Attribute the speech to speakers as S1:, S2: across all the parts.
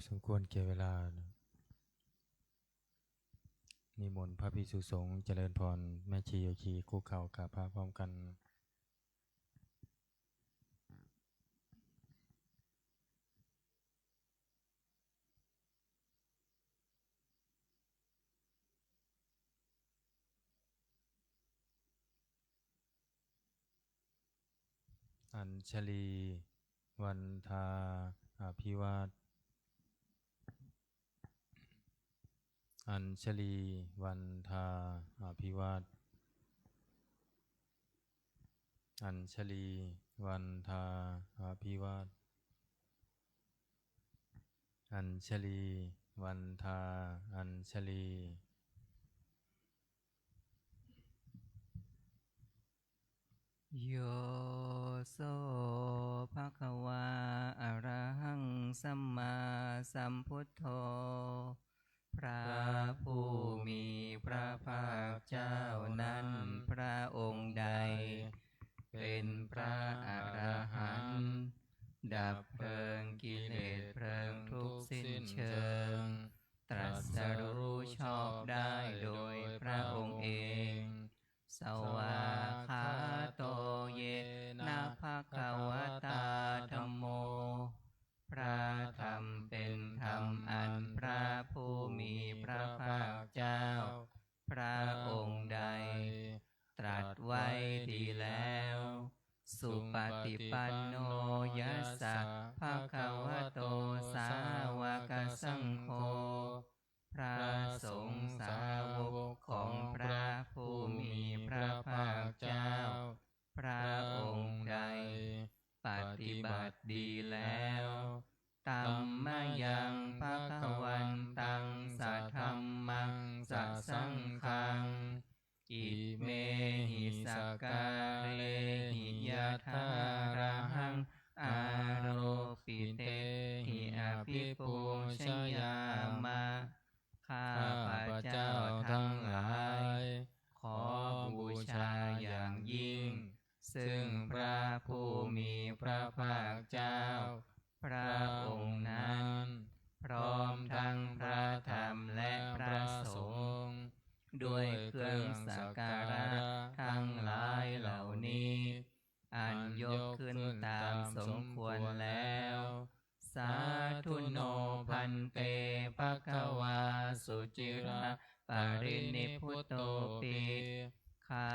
S1: สมควรแก่เวลานิมนต์พระภิกษุสงฆ์เจริญพรแม่ชีโยคีคุกเข่ากราบพระพร้อมกันอัญชลีวันทาอภิวาทอัญชลีวันทาอภิวาทอัญชลีวันทาอภิวาทอัญชลีวันทาอัญชลี
S2: โยโสภะคะวาอะระหังสัมมาสัมพุทโธพระผู้มีพระภาคเจ้านั้นพระองค์ใดเป็นพระอรหันต์ดับเพลิงกิเลสเพลิงทุกสิ้นเชิงตรัสรู้ชอบได้โดยพระองค์เองสวากขาโตเยนะภะคะวะตาธัมโมพระธรรมเป็นธรรมอันพระผู้มีพระภาคเจ้าพระองค์ใดตรัสไว้ดีแล้วสุปฏิปันโนยัสสะภะคะวะโตสาวกสังโฆพระสงฆ์สาวกของพระผู้มีพระภาคเจ้าพระองค์ใดปฏิบัติดีแล้วตัมมะยังภะคะวันตังสัทธัมมังสัสสังฆังอิเมหิสกกาเลหิยะถาระหังอาโรปิเตหิอภิปูชยามะข้าพเจ้าทั้งหลายขอบูชาอย่างยิ่งซึ่งพระผู้มีพระภาคเจ้าพระองค์นั้นพร้อมทั้งพระธรรมและพระสงฆ์ด้วยเครื่องสักการะทั้งหลายเหล่านี้อันยกขึ้นตามสมควรแล้วสาธุโนพันเตภคะวาสุจิระปรินิพพุตโตปิข้า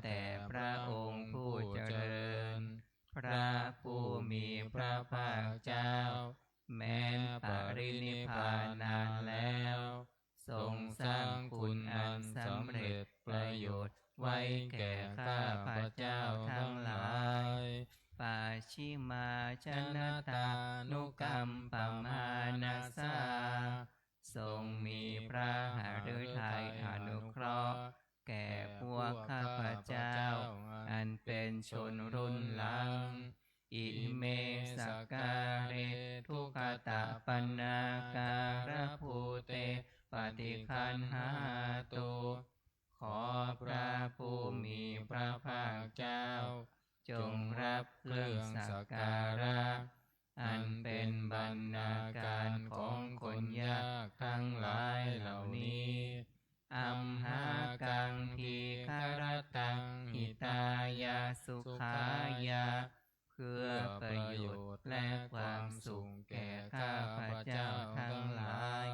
S2: แต่พระองค์ผู้เจริญพระผู้มีพระภาคเจ้าแม้นปรินิพพานนานแล้วทรงสร้างคุณอันสำเร็จประโยชน์ไว้แก่ข้าพเจ้าทั้งหลายปาชิมาชนะตานุกัมปมานาสาทรงมีพระหฤทัยอนุเคราะห์แก่พวกข้าพเจ้าอันเป็นชนรุ่นหลังอิเมสการเรทุกขตาปนาการภูเตปฏิคันหาตุขอพระผู้มีพระภาคเจ้าจงรับเครื่องสักการะอันเป็นบรรณาการของคนยากทั้งหลายเหล่านี้อัมหากังพีคารตังหิตายาสุขายาเพื่อประโยชน์และความสุขแก่ข้าพเจ้าทั้งหลาย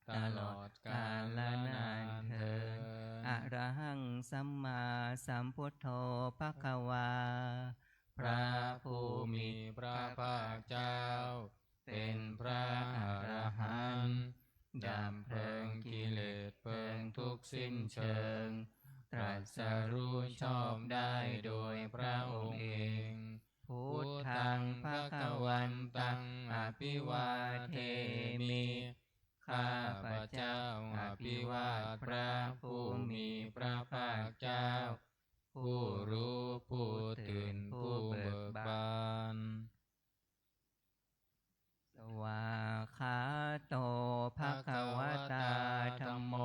S2: ตลอดกาลนานเทอญอะระหังสัมมาสัมพุทโธภควาพระผู้มีพระภาคเจ้าเป็นพระอรหันต์ดับเพลิงกิเลสเพลิงทุกสิ้นเชิงตรัสรู้ชอบได้โดยพระองค์เองพุทธังภควันตังอภิวาเทมิข้าพเจ้าอภิวาทพระผู้มีพระภาคเจ้าผู้รู้ผู้ตื่นผู้เบิกบานสวากขาโตภควตาธัมโม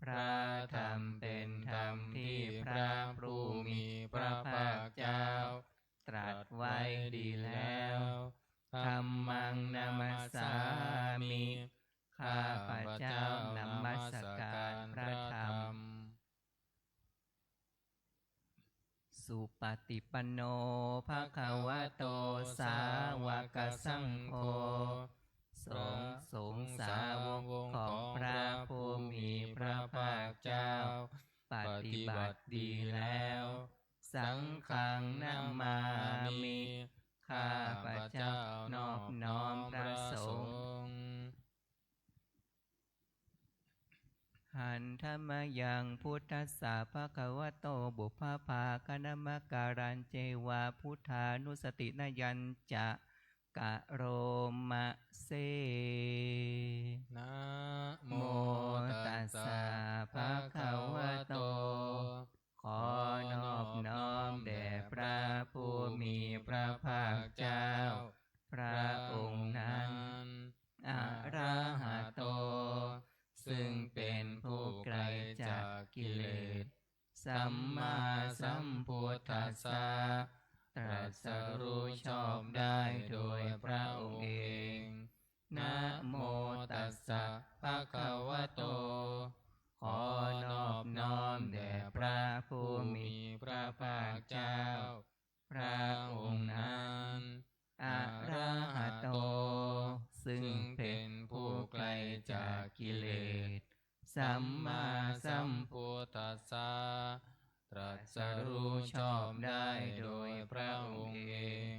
S2: พระธรรมเป็นธรรมที่พระผู้มีพระภาคเจ้าตรัสไว้ดีแล้วธัมมังนามัสสา สุปฏิปันโนภะคะวะโตสาวกสังโฆสงฆ์สาวกของพระผู้มีพระภาคเจ้าปฏิบัติดีแล้วสังฆังนามามิข้าพระเจ้านอบน้อมพระสงฆ์หันธรรมยังพุทธัสสะภะคะวะโตบุพพาคณมการันเจวาพุทธานุสตินยัญจะกะโรมะเซ
S1: นะโม
S2: โมตัสสะภะคะวะโตขอนอบน้อมแด่พระผู้มีพระภาคเจ้าพระองค์นั้นอะระหะโตซึ่งเป็นผู้ไกลจากกิเลสสัมมาสัมพุทธัสสะตรัสรู้ชอบได้โดยพระองค์เองนะโมตัสสะภะคะวะโตขอนอบน้อมแด่พระผู้มีพระภาคเจ้าพระองค์นั้นอะระหะโตซึ่งเป็นผู้ไกลจากกิเลสสัมมาสัมพุทธัสสะตรัสรู้ชอบได้โดยพระองค์เอง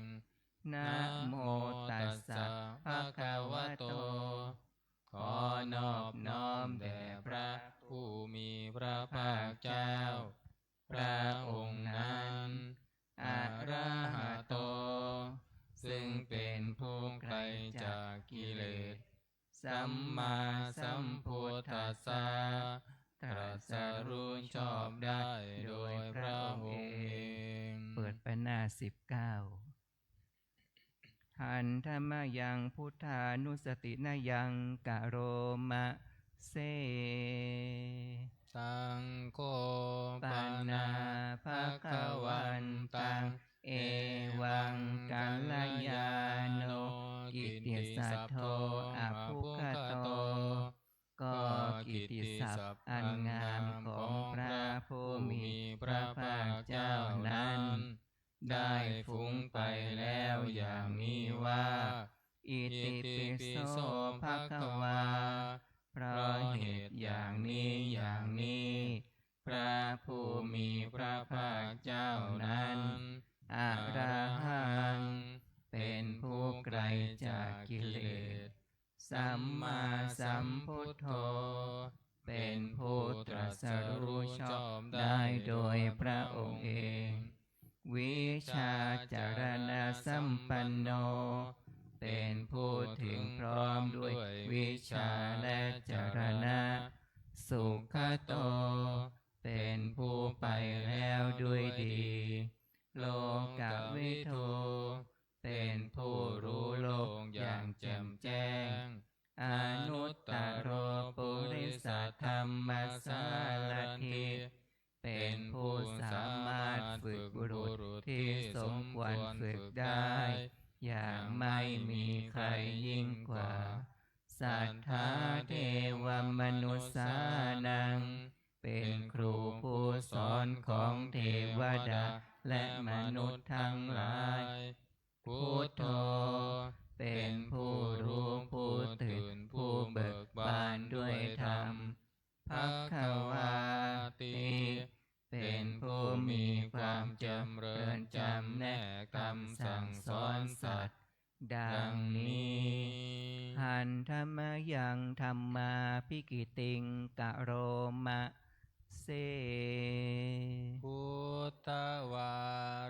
S2: นะโมตัสสะภะคะวะโตขอนอบน้อมแด่พระผู้มีพระภาคเจ้าพระองค์นั้นอะระหะโตซึ่งเป็นผู้ไกลจากกิเลสสัมมาสัมพุทธัสสะตรัสรู้ชอบได้โดยพระองค์เองเปิดไปหน้า19หันธรรมยังพุทธานุสตินยังกะโรมะเซ
S1: สังโฆ
S2: ปานาภะคะวันตังเอวังกัลยาโนกิตติสัทโธอภุคโตก็กิตติศัพท์อันงามของพระผู้มีพระภาคเจ้านั้นได้ฟุ้งไปแล้วอย่างนี้ว่าอิติปิโสภะคะวาเพราะเหตุอย่างนี้พระผู้มีพระภาคเจ้านั้นอะระหังเป็นผู้ไกลจากกิเลสสัมมาสัมพุทโธเป็นผู้ตรัสรู้ชอบได้โดยพระองค์เองวิชาจารณสัมปันโนเป็นผู้ถึงพร้อมด้วยวิชาและจารณะสุขโตเป็นผู้ไปแล้วด้วยดีโลกวิทูเป็นผู้รู้โลกอย่างแจ่มแจ้งอนุตตโรปุริสธรรมสารถิเป็นผู้สามารถฝึกบุรุษที่สมควรฝึกได้อย่างไม่มีใครยิ่งกว่าสัทธาเทวมนุสสานังเป็นครูผู้สอนของเทวดาและมนุษย์ทั้งหลายพุทโธเป็นผู้รู้ผู้ตื่นผู้เบิกบานด้วยธรรมภควาติเป็นผู้มีความจำเริญจำแนกคำสั่งสอนสัตว์ดังนี้หันธรรมยังธรรมาภิกิติงกะโรมะเซ
S1: พุทธวา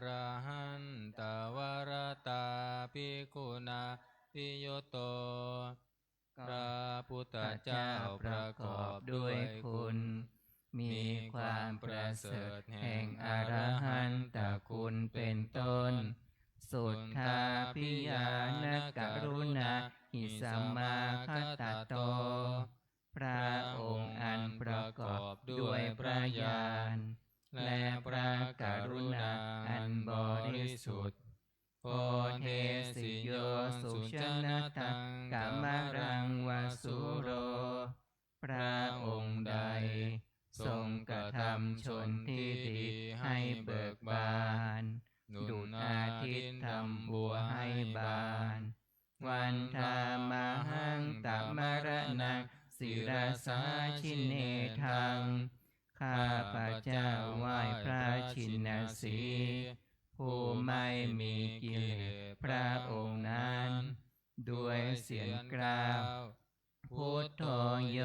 S1: ระหันตวรตาภิกขุนาภิโยโตพระพุทธเจ้าประกอบด้วยคุณมีความประเสริฐแห่งอรหันตคุณเป็นต้นสุทธาภิญาณกรุณาหิสัมมาคัตตโตพระองค์อันประกอบด้วยพระญาณและพระกรุณาอันบริสุทธิ์โพเทสิโยสุชนะตังกัมมรังวสุโรพระองค์ใดทรง
S2: กระทำชนที่ดีให้เบิกบานดุจอาทิตย์ทำบัวให้บานวันธามหังตมรณังศิรสาชิเนทังข้าพระเจ้าไหว้พระชินสีห์ผู้ไม่มีกิเลสพระองค์นั้นด้วยเสียงกล่าวพุทโธโย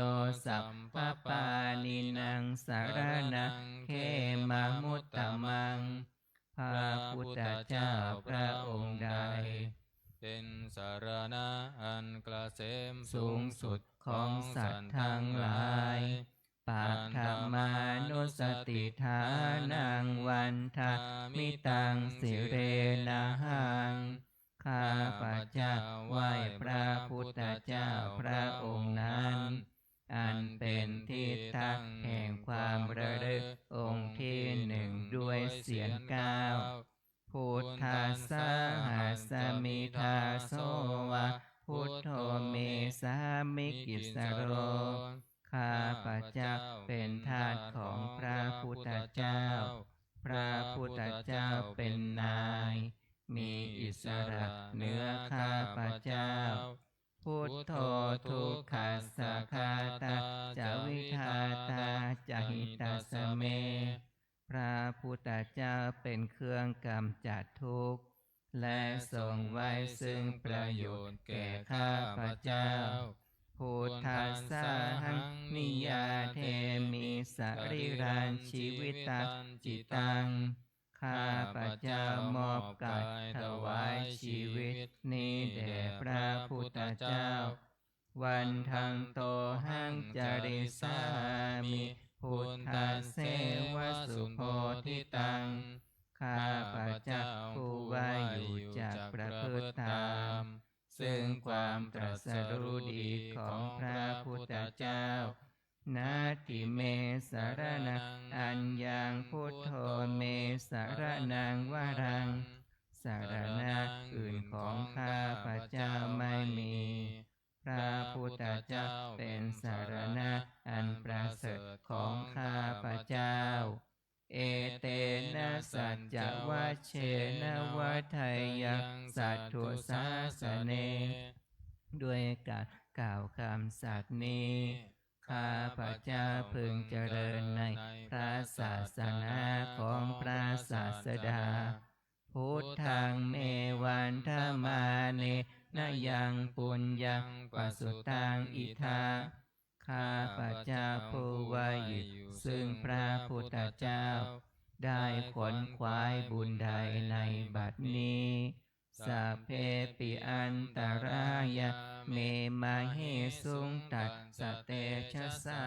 S2: สัพพปานินังสารนังเขมามุตตมังพระพุทธเจ้าพระองค์ใด
S1: เป็นสารณะอันเกษม
S2: สูงสุดของสัตว์ทั้งหลายปาธรรมานุสติฐานังวันทามิตังสิเรนะหังข้าพระเจ้าไหว้พระพุทธเจ้าพระองค์นั้นอันเป็นที่ตั้งแห่งความระลึกองค์ที่หนึ่งด้วยเสียงก้าวพุทธัสสะหัสสมิทาโสวะพุทโธเมสามิกิสโรข้าพระเจ้าเป็นทาสของพระพุทธเจ้าพระพุทธเจ้าเป็นนายมีอิสระเหนือข้าพระเจ้าพุทโธทุกขัสสะคาตาจวิทาตาจหิตาสเมพระพุทธเจ้าเป็นเครื่องกำจัดทุกข์และทรงไว้ซึ่งประโยชน์แก่ข้าพระเจ้าพุทธัสสะหังนิยาเทมิสริรันชีวิตังจิตังข้าพระเจ้ามอบกายถวายชีวิตนี้แด่พระพุทธเจ้าวันทังโตหังจริสามิพุทธัสเสวสุโพธิตังข้าพระเจ้าผู้ว่าอยู่จากประพฤติธรรมซึ่งความตรัสรู้ดีของพระพุทธเจ้านาทิเมสารนังอัญญังพุทโธเมสารนังวรังสารณะอื่นของข้าพระเจ้าไม่มีพระพุทธเจ้าเป็นสารณะอันประเสริฐของข้าพระเจ้าเอเตนะสัจจวัชเชนะวัฏัยยังสัทธุสาสเนด้วยการกล่าวคำสัตย์นี้ข้าพระเจ้าพึงเจริญในพระศาสนาของพระศาสดาพุทธังเมวันธมาเนนะยังปุญญังปสุตังอิทาข้าพระเจ้าผู้ว่าอยู่ซึ่งพระพุทธเจ้าได้ขวนขวายบุญใดในบัดนี้สัพเพปิอันตรายะเมมาเหสุงตัสสะเตชะสา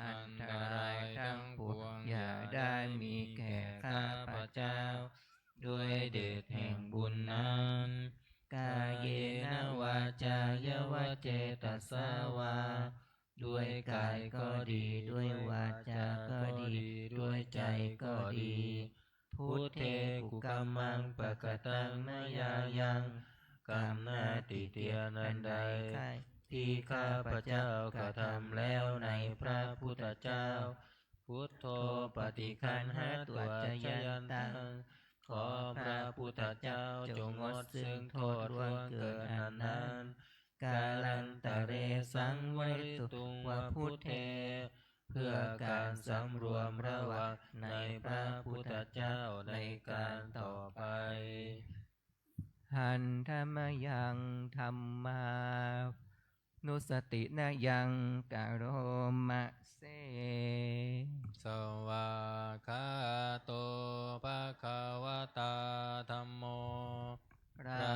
S2: อันตรายทั้งปวงอย่าได้มีแก่ข้าพระเจ้าด้วยเดชแห่งบุญนั้นกายเยนะวาจายวะเจตสาวาด้วยกายก็ดีด้วยวาจาก็ดีด้วยใจก็ดีพุทเทกุกัมมังปะกตังนายายังกรรมนาติเตียนันใดที่ข้าพระเจ้ากระทำแล้วในพระพุทธเจ้าพุทโธปฏิคันหะตัวจยันตังขอพระพุทธเจ้าจงงดซึ่งโทษร่วงเกินนั้นกาลันตะเรสังวริตุงวะพุทเทเพื่อการสำรวมระวังในพระพุทธเจ้าในการต่อไปหันธรรมยังธรรมานุสตินะยังกโรมะเส
S1: สวากขาโตภะคะวะตาธัมโมพระ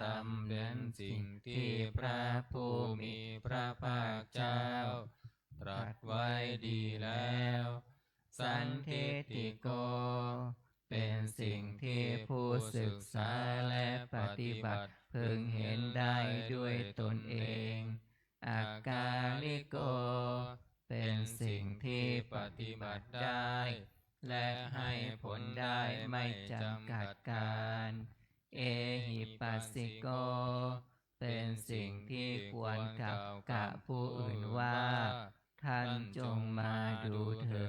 S1: ธรรมเป็นสิ่งที่พระผู้มีพระภาคเจ้าตรัสไว้ดีแล้วสันทิฏฐิโกเป็นสิ่งที่ผู้ศึกษาและปฏิบัติพึงเห็นได้ด้วยตนเองอากาลิโกเป็นสิ่งที่ปฏิบัติได้และให้ผลได้ไม่จำกัดการเอหิปัสสิโกเป็นสิ่งที่ควรกล่าวกับผู้อื่นว่าท่านจงมาดูเถิ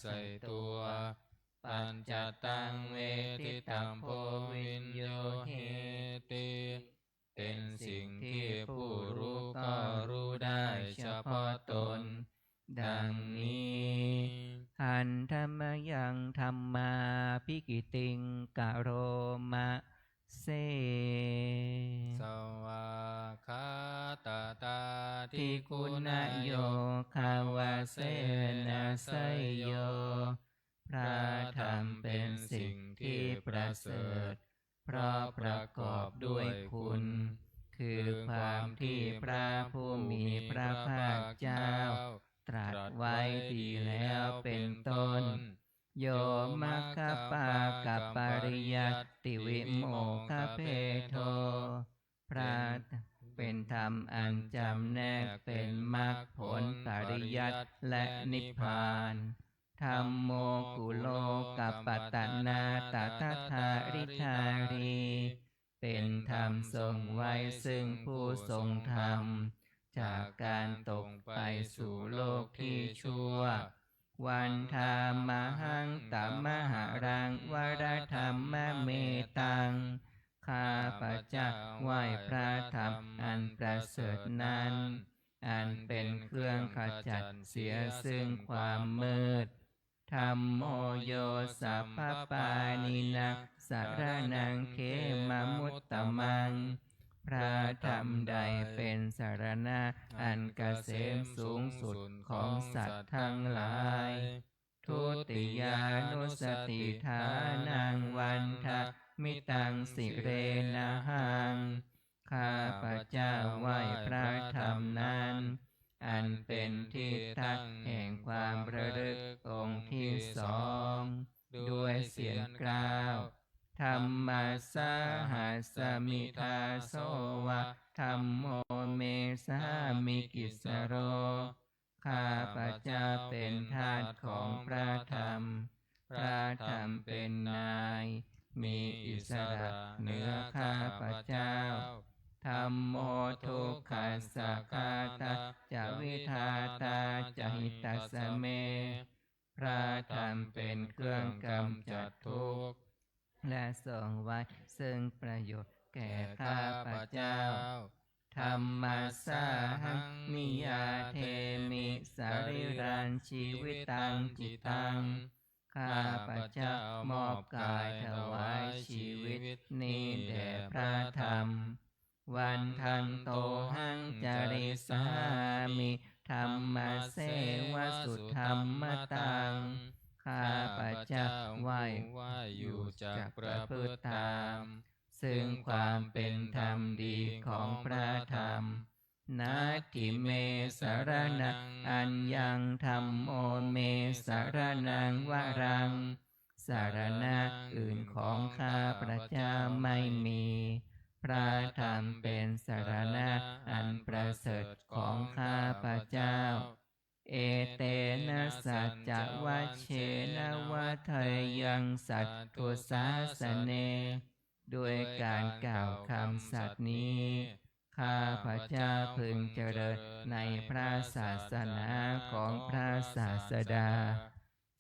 S1: ใส่ตัวปัญจตังเวทิตังโพวินโยเหติเป็นสิ่งที่ผู้รู้ก็รู้ได้เฉพาะตนดังนี้
S2: หันธรรมยังธรรมาภิกิติงกะโรมะเส
S1: สวากขาตาตาทิ
S2: ทิ
S1: คุ
S2: คุณ
S1: ณ
S2: โย
S1: โย
S2: คาวาเสนาไสโย พระธรรมเป็นสิ่งที่ประเสริฐเพราะประกอบด้วยคุณ คือความที่พระผู้มีพระภาคเจ้า ตรัสไว้ดีแล้วเป็นต้น โยมัคคปากับปริยัติวิโมคคเพโท พระเป็นธรรมอันจำแนกเป็นมรรคผลปริยัติและนิพพานธัมโมกุโลกัปปตนาตถาธาริธารีเป็นธรรมทรงไว้ซึ่งผู้ทรงธรรมจากการตกไปสู่โลกที่ชั่ววันธามหังตัมมหารังวรธรรมเมตังข้าพเจ้าไหว้พระธรรมอันประเสริฐนั้นอันเป็นเครื่องขจัดเสียซึ่งความมืดธัมโมโยสัพพปานินังสารนังเขมมุตตมังพระธรรมใดเป็นสารณะอันเกษมสูงสุดของสัตว์ทั้งหลายทุติยานุสติฐานังวันทะมิตังสิเรนะหังข้าพเจ้าไหว้พระธรรมนั้นอันเป็นที่ตั้งแห่งความระลึกองค์ที่สองด้วยเสียงกล่าวธัมมัสสาหัสสมิทาโสวะธัมโมเมสามิกิสโรข้าพเจ้าเป็นทาสของพระธรรมพระธรรมเป็นนายมีอิสระเหนือข้าพเจ้าธัมโมทุกขัสสะคาตาจะวิทาตาจะหิตัสสะเมพระธรรมเป็นเครื่องกำจัดทุกข์และทรงไว้ซึ่งประโยชน์แก่ข้าพเจ้าธัมมัสสาหังนิยาเทมิสริรันชีวิตังจิตังข้าพเจ้ามอบกายถวายชีวิตนี้แด่พระธรรมวันทันโตหังจาริสามิธัมมาเสวสุธรรมตังข้าพเจ้าไหว้อยู่จากประพฤติตามซึ่งความเป็นธรรมดีของพระธรรมนาทิเมสารนังอัญญังธัมโมเมสารนังวรังสารณะอื่นของข้าพระเจ้าไม่มีพระธรรมเป็นสารณะอันประเสริฐของข้าพระเจ้าเอเตนะสัจจวัชเชนะวัฏยังสัตถุสาสเนด้วยการกล่าวคำสัตย์นี้ข้าพระเจ้าพึงเจริญในพระศาสนาของพระศาสดา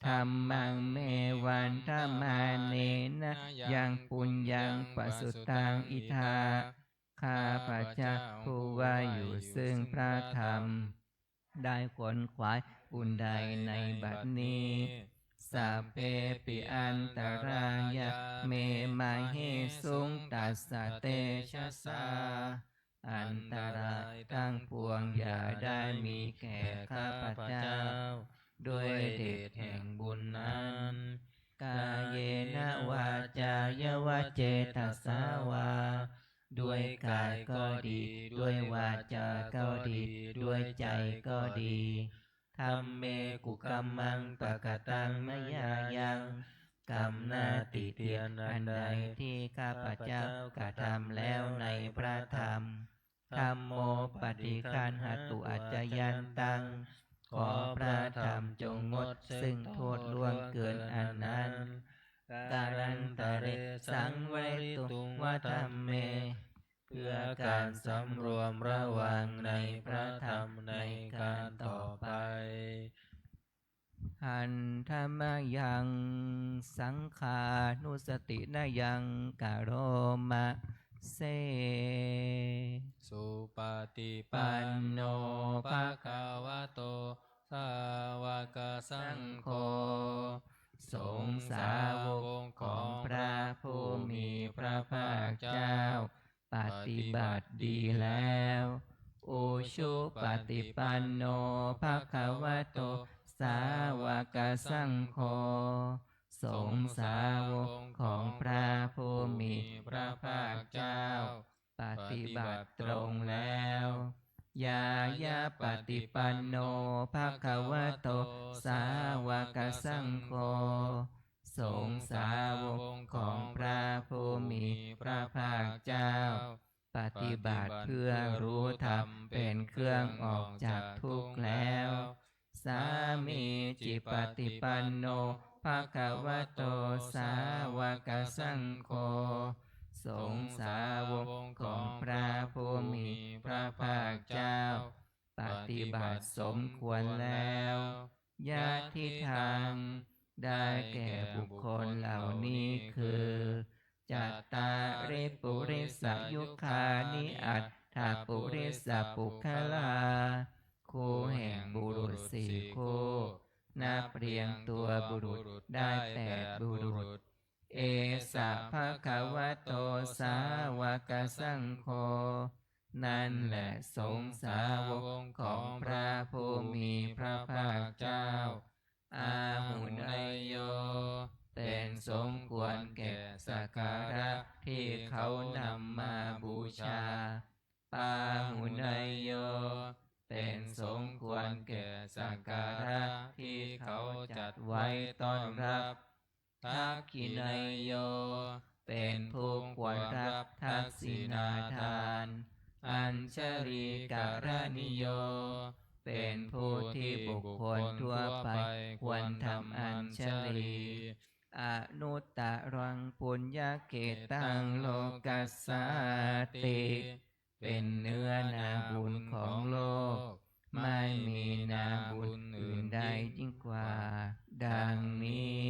S2: ธัมมังเมวันธรรมาเนนะยังปุญญังปสุตังอิทาข้าพระเจ้าผู้ว่าอยู่ซึ่งพระธรรมได้ขวนขวายบุญใดในบัดนี้สัพเพปิอันตรายะเมมาเหสุงตัสสะเตชะสาอันตรายทั้งปวงอย่าได้มีแก่ข้าพเจ้าด้วยเดชแห่งบุญนั้นกายเยนะวาจายวะเจตสาวาด้วยกายก็ดีด้วยวาจาก็ดีด้วยใจก็ดีธัมเมกุกัมมังปะกตังมยายังกรรมหน้าติเตียนอันใดที่ข้าพเจ้ากระทำแล้วในพระธรรมธัมโมปฏิคันหตุอัจจยันตังขอพระธรรมจงงดซึ่งโทษล่วงเกินอันนั้นการันตะเรสังวริตุงวะธัมเมเพื่อการสำรวมระวังในพระธรรมในการต่อไป หันธรรมยังสังขานุสตินายังกโรมะเส
S1: สุปฏิปันโนภะคะวะโตสาวกสังโฆ
S2: สงฆ์สาวกของพระผู้มีพระภาคเจ้าปฏิบัติดีแล้วอุชุปฏิปันโนภะคะวะโตสาวกสังโฆสงฆ์สาวกของพระผู้มีพระภาคเจ้าปฏิบัติตรงแล้วยายาปฏิปันโนภะคะวะโตสาวกสังโฆสงฆ์สาวกของพระผู้มีพระภาคเจ้าปฏิบัติเพื่อรู้ธรรมเป็นเครื่องออกจากทุกข์แล้วสามีจิปฏิปันโนภะคะวะโตสาวกสังโฆสงฆ์สาวกของพระผู้มีพระภาคเจ้าปฏิบัติสมควรแล้วญาติทางได้แก่บุคคลเหล่านี้คือจัตตาริปุริสยุคานิอัตถปุริสปุคลาคู่แห่งบุรุษสี่คู่นับเรียงตัวบุรุษได้8บุรุษเอสะภะคะวะโตสาวกสังโฆนั่นแหละสงฆ์สาวกของพระผู้มีพระภาคเจ้าอาหุนยโยเป็นสมควรแก่สักการะที่เขานำมาบูชาปาหุนยโยเป็นสมควรแก่สักการะที่เขาจัดไว้ต้อนรับทักขินยโยเป็นผู้ควรรับทักษิณาทานอัญชลีการนิโยเป็นผู้ที่บุคคลทั่วไปควรทำอัญชลีอนุตตรังปุญญเกตังโลกัสสาติเป็นเนื้อนาบุญของโลกไม่มีนาบุญอื่นใดยิ่งกว่าดังนี้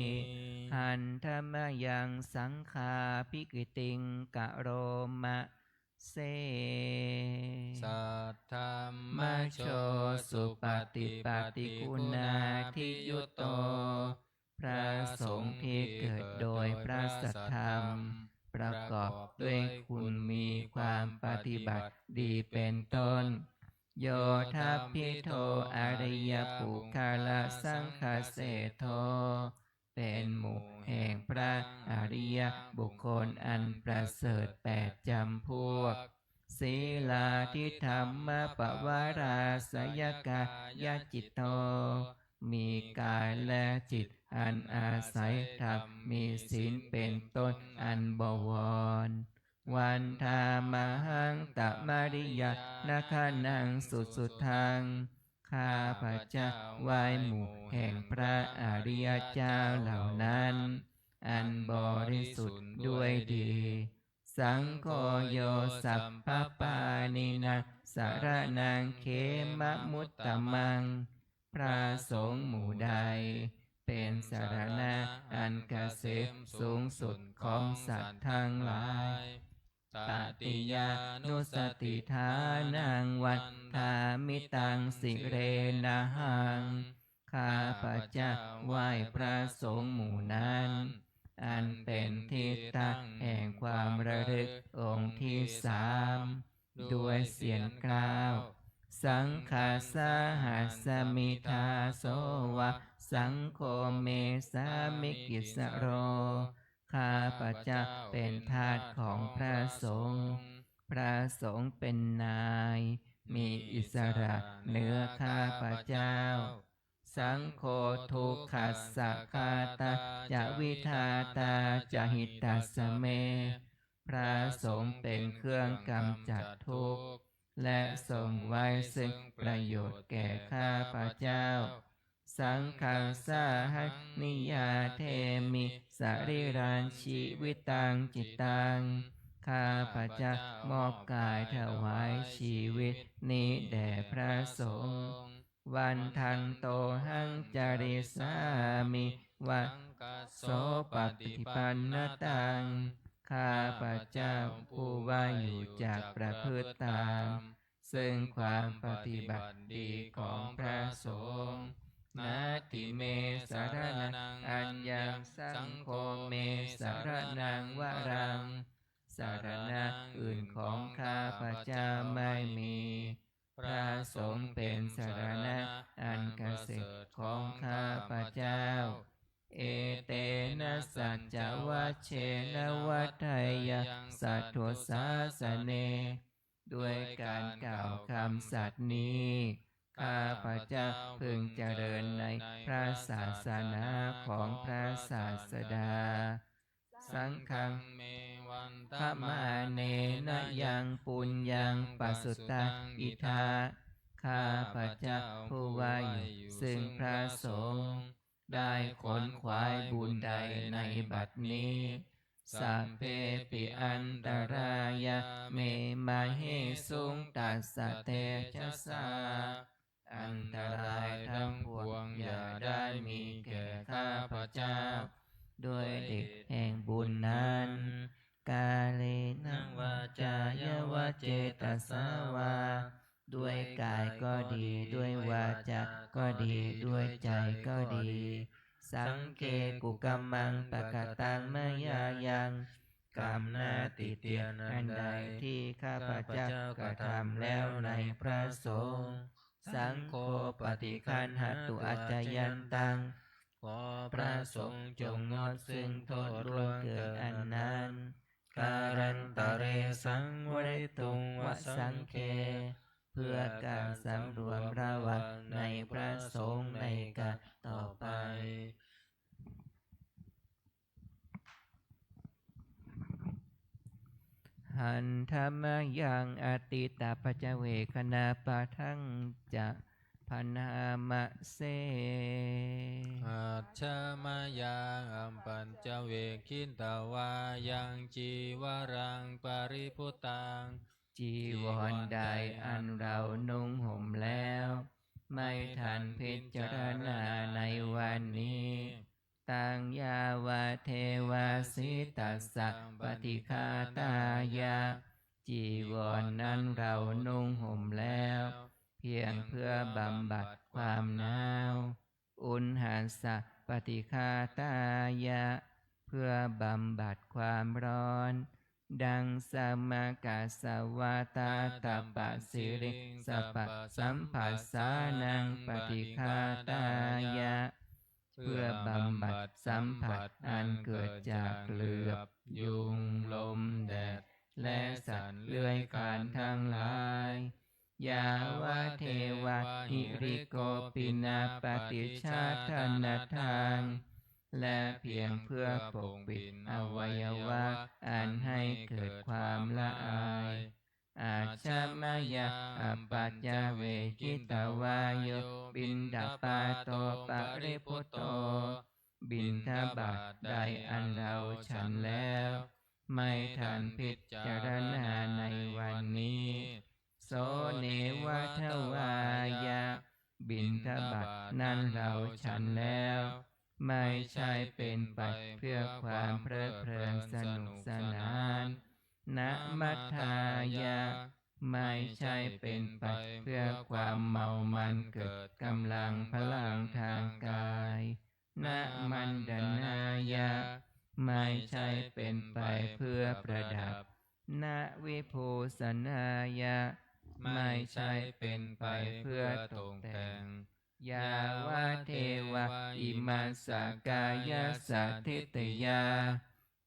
S2: หันธรรมยังสังฆาภิกิติงกโรมะเส
S1: สัทธัมม
S2: มโชสุปฏิปัติคุณาทิยุตโตพระสงฆ์ที่เกิดโดยพระสัทธรรมประกอบด้วยคุณมีความปฏิบัติดีเป็นต้นโยทัพพิโทอริยปุคลสังฆเสโทเป็นหมู่แห่งพระอริยบุคคลอันประเสริฐ8จำพวกศีลาทิธรรมปวาราสยกายจิตโตมีกายและจิตอันอาศัยธรรมมีศีลเป็นต้นอันบวรวันธามหังตมริยานาคานังสุดทางข้าพระเจ้าไหว้หมู่แห่งพระอริยเจ้าเหล่านั้นอันบริสุทธิ์ด้วยดีสังโฆโยสัพพปานินังสารนังเขมะมุตตมังพระสงฆ์หมู่ใดเป็นสารณะอันเกษมสูงสุดของสัตว์ทั้งหลายตติยานุสติฐานังวันธามิตังสิเรนะหังข้าพระเจ้าไหว้พระสงฆ์หมู่นั้นอันเป็นที่ตั้งแห่งความระลึกองค์ที่3ด้วยเสียงกล่าวสังฆาสหัสมิทาโสวะสังโฆเมสามิกิสโรข้าพระเจ้าเป็นทาสของพระสงฆ์พระสงฆ์เป็นนายมีอิสระเหนือข้าพระเจ้าสังโฆทุกขัสสะคาตาจะวิทาตาจะหิตาสเมพระสงฆ์เป็นเครื่องกำจัดทุกข์และทรงไว้ซึ่งประโยชน์แก่ข้าพระเจ้าสังฆังสาหันิยาเทมิสริรันชีวิตังจิตตังข้าพระเจ้ามอบกายถวายชีวิตนี้แด่พระสงฆ์ วันทันโตหังจาริสามิวัส โสปฏิปันนตังข้าพระเจ้าผู้ว่าอยู่จากประพฤติตามซึ่งความปฏิบัติดีของพระสงฆ์นาติเมสารนังอัญญังสังโฆเมสารนังวรังสารณะอื่นของข้าพระเจ้าไม่มีพระสงฆ์เป็นสารณะอันเกษตรของข้าพระเจ้าเอเตนะสัจจวัชเชนะวัฏัยยสัทโธสาสเนด้วยการกล่าวคำสัตย์นี้ข้าพระเจ้าพึงเจริญในพระศาสนาของพระศาสดาสังฆังเมวันธรรมาเนนะยังปุญญังปัสสุตังอิทาข้าพระเจ้าผู้ว่าอยู่ซึ่งพระสงฆ์ได้ขนขวายบุญใดในบัดนี้สัพเพปิอันตรายะเมมาเหสุงตัสสะเตชะสาอันตรายทั้งปวงอย่าได้มีแก่ข้าพระเจ้าด้วยเดชแห่งบุญนั้นกาเลนะวาจายวะเจตสาวาด้วยกายก็ดีด้วยวาจาก็ดีด้วยใจก็ดีสังเกกุกัมมังปะกตังมยายังกรรมหน้าติเตียนอันใดที่ข้าพเจ้ากระทำแล้วในพระสงฆ์สังโฆปฏิคันหตุอัจจยันตังขอพระสงฆ์จงงดซึ่งโทษล่วงเกิดอันนั้นการันตะเรสังวริตุงวสังเคเพื่อการสำรวมระวังในพระสงฆ์ในการต่อไปหันธรรมยังอติตาปัจเวคณาปะทังจะพนามะเส
S1: อัจฉมยังอัมปัญจเวคินตวายังจีวรังปริพุตัง
S2: จีวรใดอันเรานุ่งห่มแล้วไม่ทันพิจารณาในวันนี้ตังยาวาเทวาสิตัสสะปฏิฆาตายะจีวรนั้นเรานุ่งห่มแล้วเพียงเพื่อบำบัดความหนาวอุณหัสสะปฏิฆาตายะเพื่อบำบัดความร้อนดังสมกัสสวาตาตปะสิริสัพพสัมผัสสานังปฏิฆาตายะเพื่อบำบัดสัมผัสอันเกิดจากเหลือบยุงลมแดดและสัตว์เลื้อยคลานทั้งหลายยาวะเทวะหิริโกปินาปฏิชาทนาทางและเพียงเพื่อปกปิดอวัยวะอันให้เกิดความละอายอาชามายะอัปปัจจเวคิตวายโยบินดาปาโตปริพุตโตบิณฑบาตใดอันเราฉันแล้วไม่ทันพิจารณาในวันนี้โสเนวะทวายะบิณฑบาตนั้นเราฉันแล้วไม่ใช่เป็นไปเพื่อความเพลิดเพลินสนุกสนานนะมัทธายะไม่ใช่เป็นไปเพื่อความเมามันเกิดกำลังพลังทางกายนะมันดนายะไม่ใช่เป็นไปเพื่อประดับนะวิภูสนายะไม่ใช่เป็นไปเพื่อตกแต่งยาวะเทวะอิมัสสกายสัทธิตยา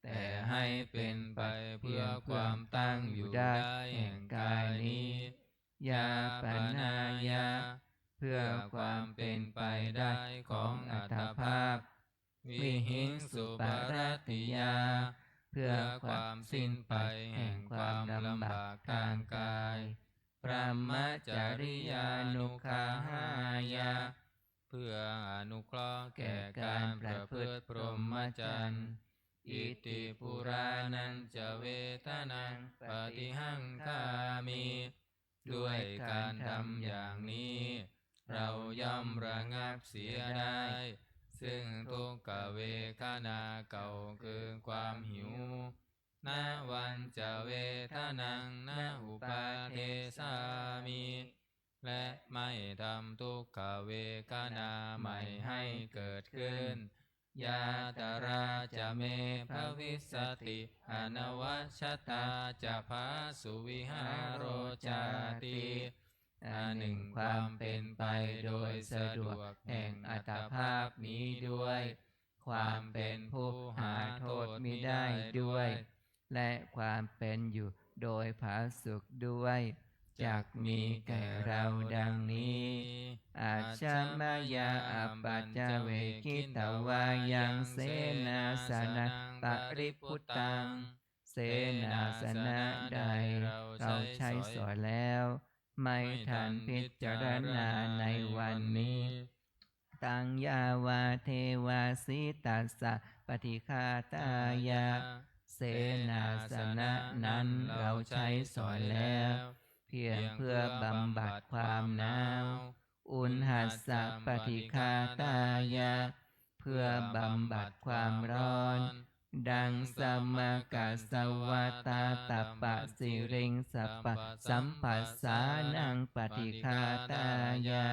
S2: แต่ให้เป็นไปเพื่อความตั้งอยู่ได้แห่งกายนี้ยาปนายะเพื่อความเป็นไปได้ของอัตภาพวิหิงสุปารติยาเพื่อความสิ้นไปแห่งความลำบากทางกายพระมจริยานุคาหายะเพื่ออนุเคราะห์แก่การประพฤติพรหมจรรย์อิติปุรานันจะเวทนังปฏิหังคามิด้วยการทำอย่างนี้
S1: เราย่อมระงับเสียได้ซึ่งทุกขเวทนาเก่าคือความหิวณวันจะเวทนังณอุปาเทสามิและไม่ทำทุกขเวทนาใหม่ให้เกิดขึ้นยาตราจะเมภวิสติอนวัชตาจะภาสุวิหารโรจาติอันหนึ่งความเป็นไปโดยสะดวกแห่งอัตภาพนี้ด้วยความเป็นผู้หาโทษมิได้ด้วยและความเป็นอยู่โดยผาสุกด้วยจักมีแก่เราดังนี้อาชมายาอัปปัจจเวคิตวายังเสนาสนะปริพุตตังเสนาสนะใดเราใช้สอนแล้วไม่ทันพิจารณาในวันนี้ตังยาวาเทวาสิตัสสะปฏิฆาตายาเสนาสนะนั้นเราใช้สอนแล้วเพียงเพื่อบำบัดความหนาวอุณหัสสะปฏิฆาตายาเพื่อบำบัดความร้อนดังสมกัสสวตาตัปปะสิริงสัปปะสัมปัสสานังปฏิฆาตายา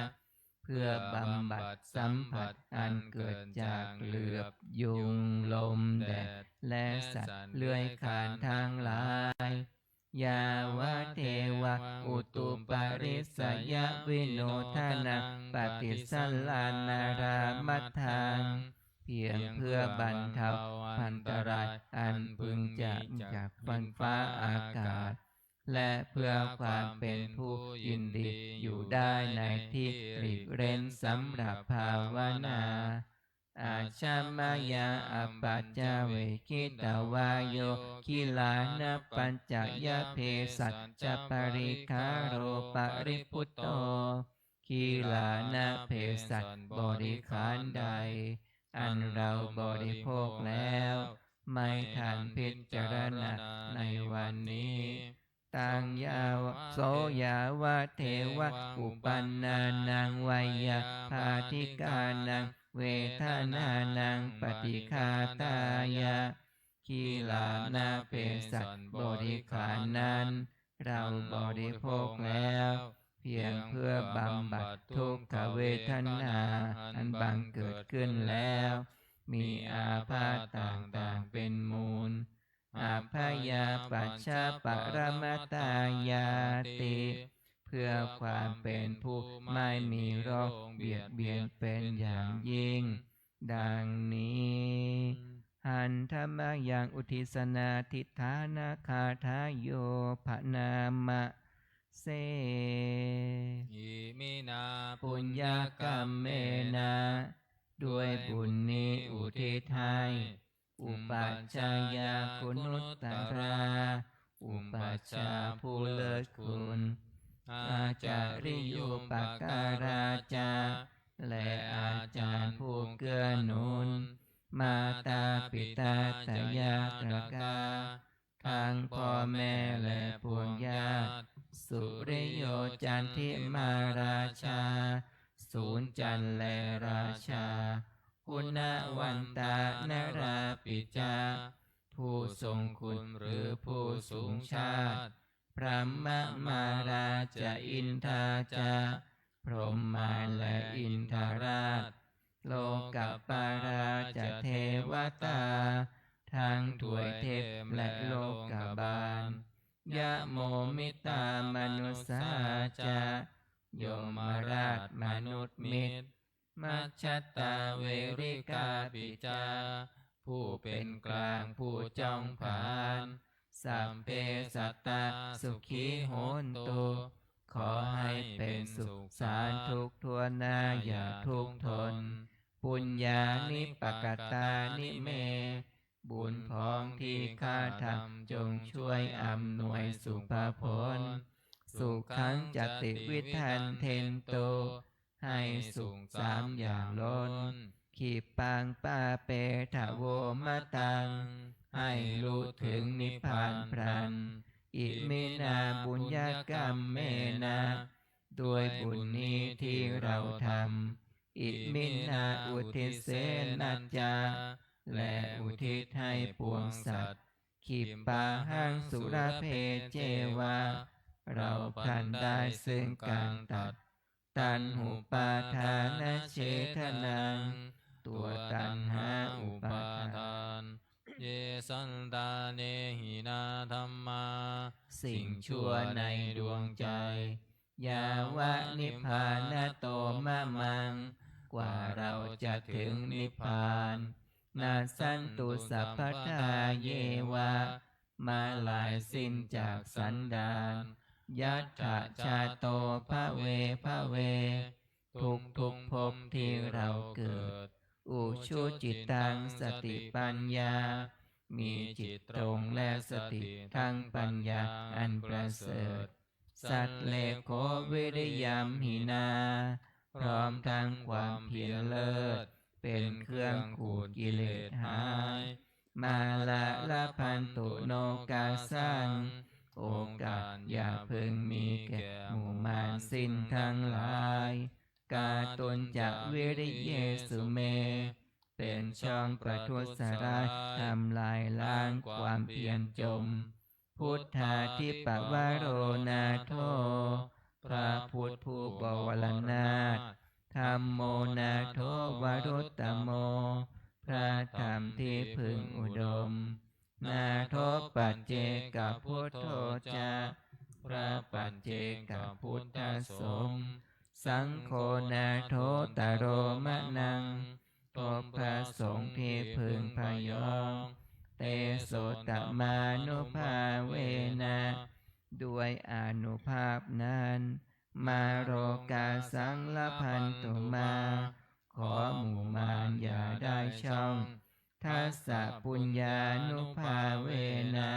S1: เพื่อบำบัดสัมผัสอันเกิดจากเหลือบยุงลมแดดและสัตว์เลื้อยคลานทั้งหลายยาวะเทวะอุตุปาริสยวิโนทานังปฏิสัลลานารามัทธังเพียงเพื่อบรรเทาพันตรายอันพึงจะจากฟ้าอากาศและเพื่อความเป็นผู้ยินดีอยู่ได้ในที่หลีกเร้นสำหรับภาวนาอาชามายาอัปปัจจเวคิตวายโยคิลานะปัญจยเพสัจจปริคาโรปริพุตโตคิลานะเพสัจบริขารใดอันเราบริโภคแล้วไม่ทันพิจารณาในวันนี้ตังยาวโสยาวะเทวะอุปันนานังวัยยาภาธิกานังเวทนานังปฏิฆาตายาคีลานาเภสัชบริขารนั้นเราบริโภคแล้วเพียงเพื่อบำบัดทุกขเวทนาอันบังเกิดขึ้นแล้วมีอาพาธต่างๆเป็นมูลอาพยาปัชชาปรมัตตายาติเพื่อความเป็นผู้ไม่มีโรคเบียดเบียนเป็นอย่างยิ่งดังนี้หันธรรมยังอุทิศนาทิฏฐานาคาทายโยภนามะเสอิมินาปุญญกรรมเมนะด้วยบุญนี้อุทิศให้อุปัชฌายาคุณุตตราอุปัชฌาย์ผู้เลิศคุณอาจาริยุปการาจาและอาจารย์ผู้เกื้อหนุนมาตาปิตาตายาตระกาทั้งพ่อแม่และพวกญาติสุริโยจันทิมาราชาสูรจันทร์และราชาคุณวันตานราปิจาผู้ทรงคุณหรือผู้สูงชาติพระมมาราชอินทาจาพรหมาและอินทราชโลกปาราชเทวตาทั้งถวยเทพและโลกบาลยะโมมิตามนุสาจายมราชมนุษย์มิตรมัชฌตาเวริกาปิจาผู้เป็นกลางผู้จ้องผานสัมเพสัตตาสุขีโหนตุขอให้เป็นสุขสารทุกทั่วหน้าอย่าทุกข์ทนปุญญานิปกตานิเมบุญพ้องที่ข้าทำจงช่วยอำนวยสุภผลสุขังจติวิทันเทนโตให้สุขสามอย่างล้นขีปังปาเปทะโวมะตังให้รู้ถึงนิพพานพรันอิมินาบุญญกรรมเมนะ
S2: ด้วยบุญนี้ที่เราทำอิมินาอุทิเสนัจจาและอุทิศให้ปวงสัตว์ขิปาหังสุรเพเจวาเราพลันได้ซึ่งการตัดตัณหุปาทานเฉทนังตัวตัณหาอุปาทาน
S1: เยสันตาเนหินาธัมมา
S2: สิ่งชั่วในดวงใจยาวะนิพพานโตมะมังกว่าเราจะถึงนิพพานนาสันตุสัพพทาเยวะมาลายสิ้นจากสันดานยัตถะชาโตภะเวภะเวทุกภพที่เราเกิดอุชุจิตตังสติปัญญามีจิตตรงและสติทั้งปัญญาอันประเสริฐสัตเลโกวิริยมหินาพร้อมทั้งความเพียรเลิศเป็นเครื่องขูดกิเลสหายมาละพันตุโนกาสังโอกาสอย่าพึงมีแก่หมู่มารสิ้นทั้งหลายกาตนจากวิริเยสุเมเป็นช่องประทุษร้ายทำลายล้างความเพียรจมพุทธาทิปวโรนาโทพระพุทธผู้บวรนาถธัมโมนาโทวรุตตโมพระธรรมที่พึงอุดมนาโทปัจเจกพุทโธจาพระปัจเจกพุทธสงฆ์สังโฆนาโทตโรมะนังทบพระสงฆ์ที่พึงพยองเตโสตมานุภาเวนะด้วยอานุภาพนั้นมาโรกาสังละพันตุมาขอหมู่มารอย่าได้ช่องทัสสะปุญญานุภาเวนะ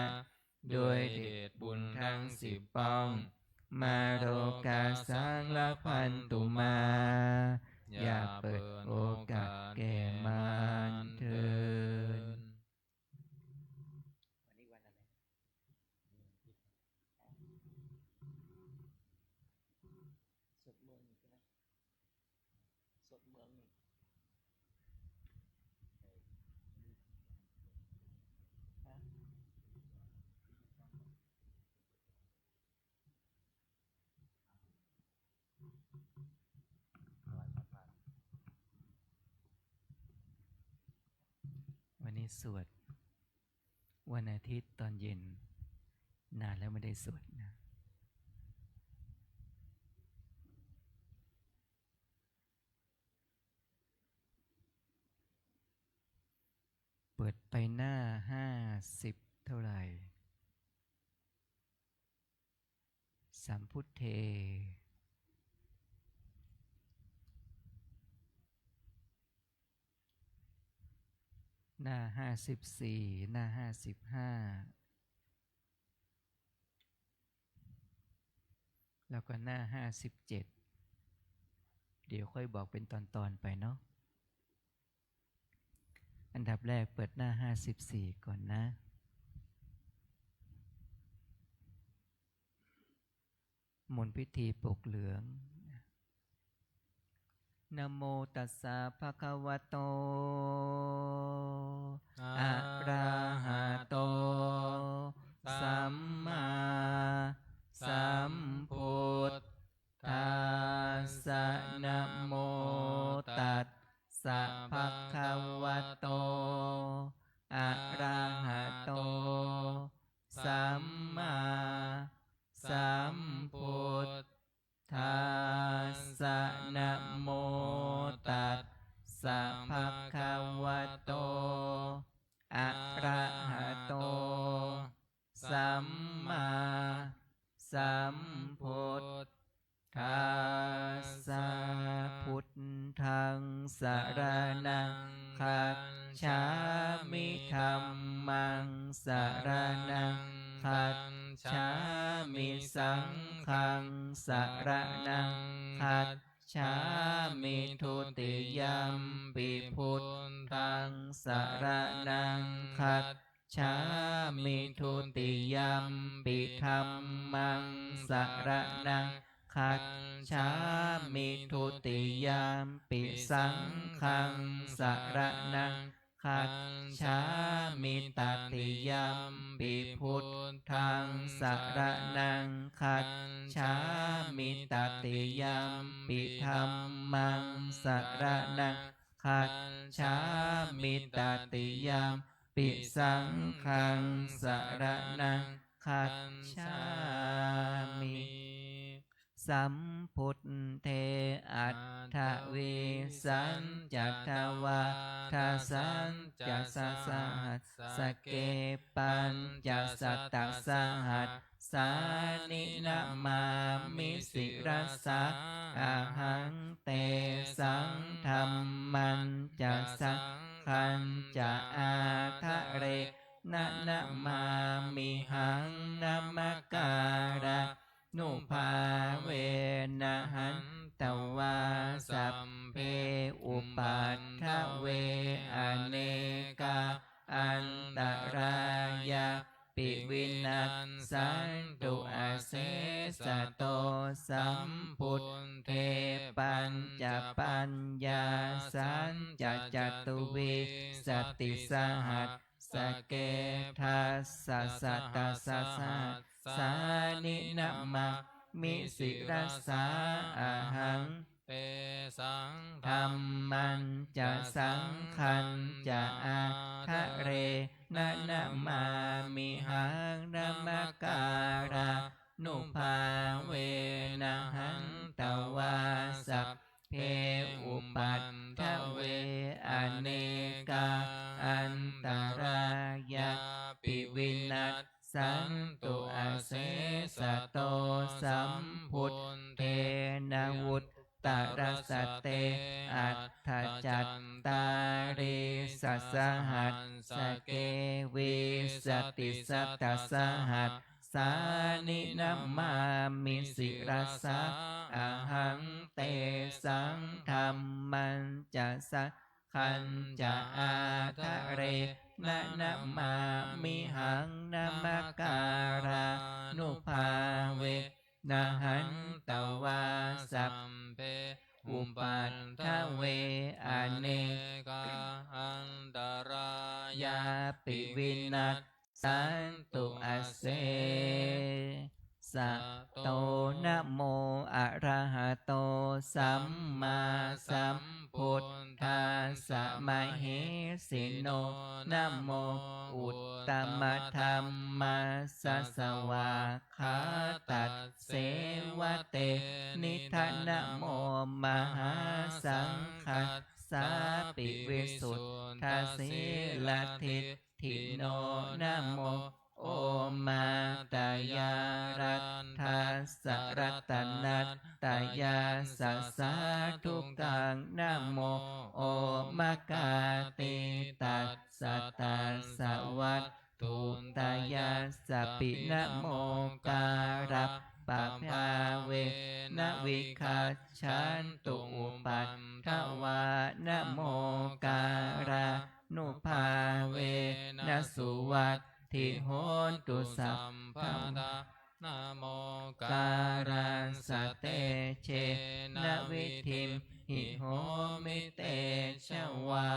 S2: ด้วยเดชบุญทั้ง10ป้องมาโรกาสังละพันตุมาอย่าเปิดโอกาสแก่มารเถิดวันนี้สวดวันอาทิตย์ตอนเย็นนานแล้วไม่ได้สวดนะเปิดไปหน้า50เท่าไหร่สัมพุทเทหน้า54หน้า55แล้วก็หน้า57เดี๋ยวค่อยบอกเป็นตอนๆไปเนาะอันดับแรกเปิดหน้า54ก่อนนะมนต์พิธีปกเหลืองนะโมตัสสะภะคะวะโตอะระหะโตสัมมาสัมพุทธัสสะนะโมตัสสะภะคะวะโตอะระหะโตสัมมาสัมพุทธัสสะนะโมตัสสะภะคะวะโตอะระหะโตสัมมาสัมพุทธัสสะพุทธังสรณังคัจฉามิธัมมังสรณังคัจฉามิสังฆังสรณังคัจฉามิทุติยัมปิพุทธังสรณังคัจฉามิทุติยัมปิธัมมังสรณังคัจฉ ฉามิทุติยามปิสังฆังสรณังคัจฉามิตติยามปิพุทธังสรณังคัจฉามิตติยามปิธัมมังสรณังคัจฉามิตติยามปิสังฆังสรณังคัจฉามิสัมพุทเทอัฏฐวิสัญจัตถวาทาสัญจัสสหัสสเกปัญจสัตตสหัสสานินามามิสิรสะอาหังเตสังธัมมันจะสังขันจะอาทะเรนะนะมามิหังนะมะการะนุภาเวนะหันตวาสัพเพอุปัฏฐเวอเนกาอันตรายาปิวินัสสันตุอาเสสะโตสัมพุทเทปัญจปัญญาสัญจจตุวิสติสหัสสเกทัสสะสัตตะสะสัสสานินะมามิสิรสาอาหัง
S1: เตสัง
S2: ธัมมันจะสังขันจะอาทะเรนะนะมามิหังนะมะการะนุภาเวนะหันตวาสัพเพอุปัฏฐเวอเนกาอันตรายาปิวินัสสันตุอาเสสะโตสัมพุทเทนะวุตตรัสสเตอัฏฐจัตตาริสัสสหัสสเกวิสติสัตตสหัสสานินะมามิสิรสะอาหังเตสังธัมมันจะสังขันจะอาทะเรนะนะมามิหังนะมะการะนุภาเวนะหันตวาสัพ
S1: เพ
S2: อุปัฏฐเวอเน
S1: กาอันตราย
S2: าปิวินัสสันตุอาเสสะโตนะโมอะระหะโตสัมมาสัมพุทธัสสะมะเหสิโนนะโมอุตตมะธัมมัสสะสวาคาตัสเสวะเตนิทานะโมมหาสังฆัสสาปิวิสุทธาสีลทิฏฐิโนนะโมโอมาตายารัตถัสสะรัตนัตตายาสัสสะทุกขังนะโมโอมกาติตัสสะตัสสะวัตถุตายาสัพพินะโมการะปะภาเวนะวิคัจฉันตุอุปัฏฐวานะโมการะนุภาเวนะสุวัตถิโหนตุสัพพะ
S1: นะโม
S2: การังสเตเชนะวิธิมหิโหมิเตชวา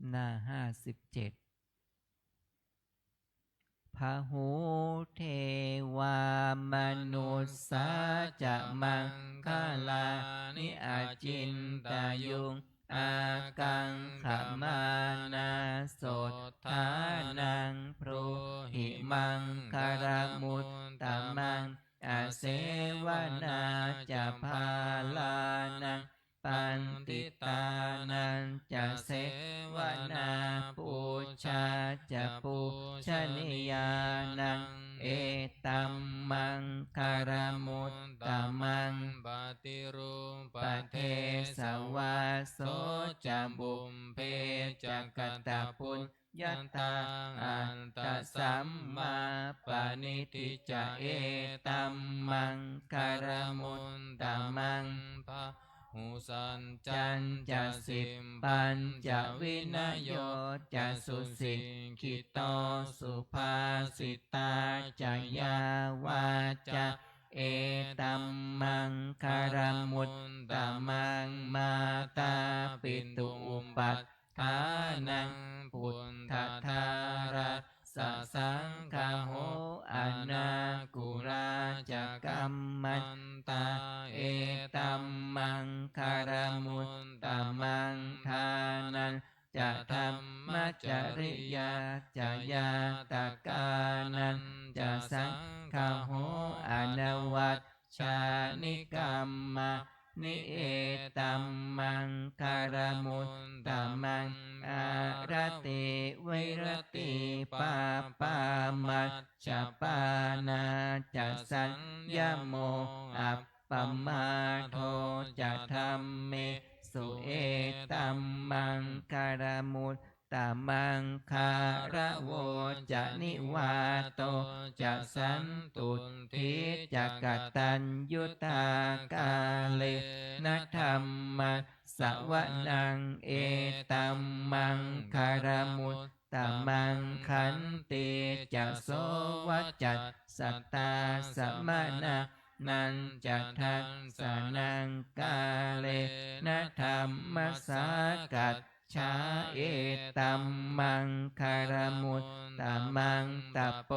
S2: หน้า57พหูเทวามนุสสาจะมังคลานิอาจินตายุงอากังขมานาโสทานังพรุหิมังคารมุตตะมังอาเสวนาจะพาลานังปันติตานันจะเสวนาปูชาจะปูชนียานังเอตัมมังคารมุตตะมัง
S1: ปฏิรูป
S2: ปเทสวาโสจะบุมเพจักตะปุญญาตังอันตสัมมาปณิทิจะเอตัมมังคารมุตตะมัง
S1: พะหูสัน
S2: จันจะสิบปัญจวินโยจะสุสิกิโตสุภาสิตาจยาวาจาเอตัมมัง คารมุตตมังมาตาปิตุอุปัฏฐานังพุทธทารัสสะสังฆโหอนากุราจะกัมมันตาเอตัมมังคารมุตตมังทานันจะธรรมจริยาจะยาตกานันจะสังฆโหอนวัชชานิกัมมานิเอตัมมังคารมุตตมังอารติวิรติปาปามัชฌปานาจะสัญญโมอัปปมาโทจะธัมเมสุเอตัมมังคารมุตตมังคารโวจะนิวาโตจะสันตุทิจะกตัญยุตากาเลนะธัมมัสสวนังเอตัมมังคารมุตตมังขันติจะโสวัจจัสสัตตาสมนะนันจะทัสสะนังกาเลนะธัมมัสสกัจฉาเอตัมมังคารมุตตมังตะโป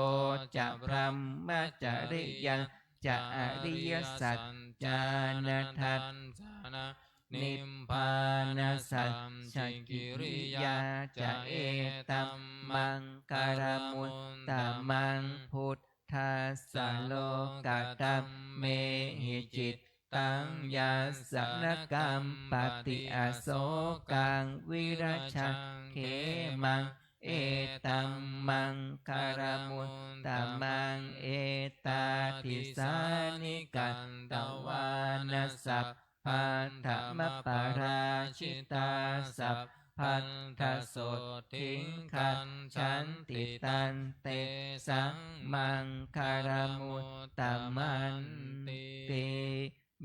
S2: จะพรหมจริยังจะอริยสัจจานะทัสสะนะนิพพานะสัจฉิกิริยาจะเอตัมมังคารมุตตมังพุทธัสสะโลกัตตัมเมหิจิตตังยัสสะนะกัมปติอโศกังวิรัชชังเขมังเอตัมมังคารมุตตมังเอตาทิสานิกันตวานะสัพพันธมปาราชิตาสัพพันธโสทิงขันฉันติตันเตสังมังคารมุตตมันติ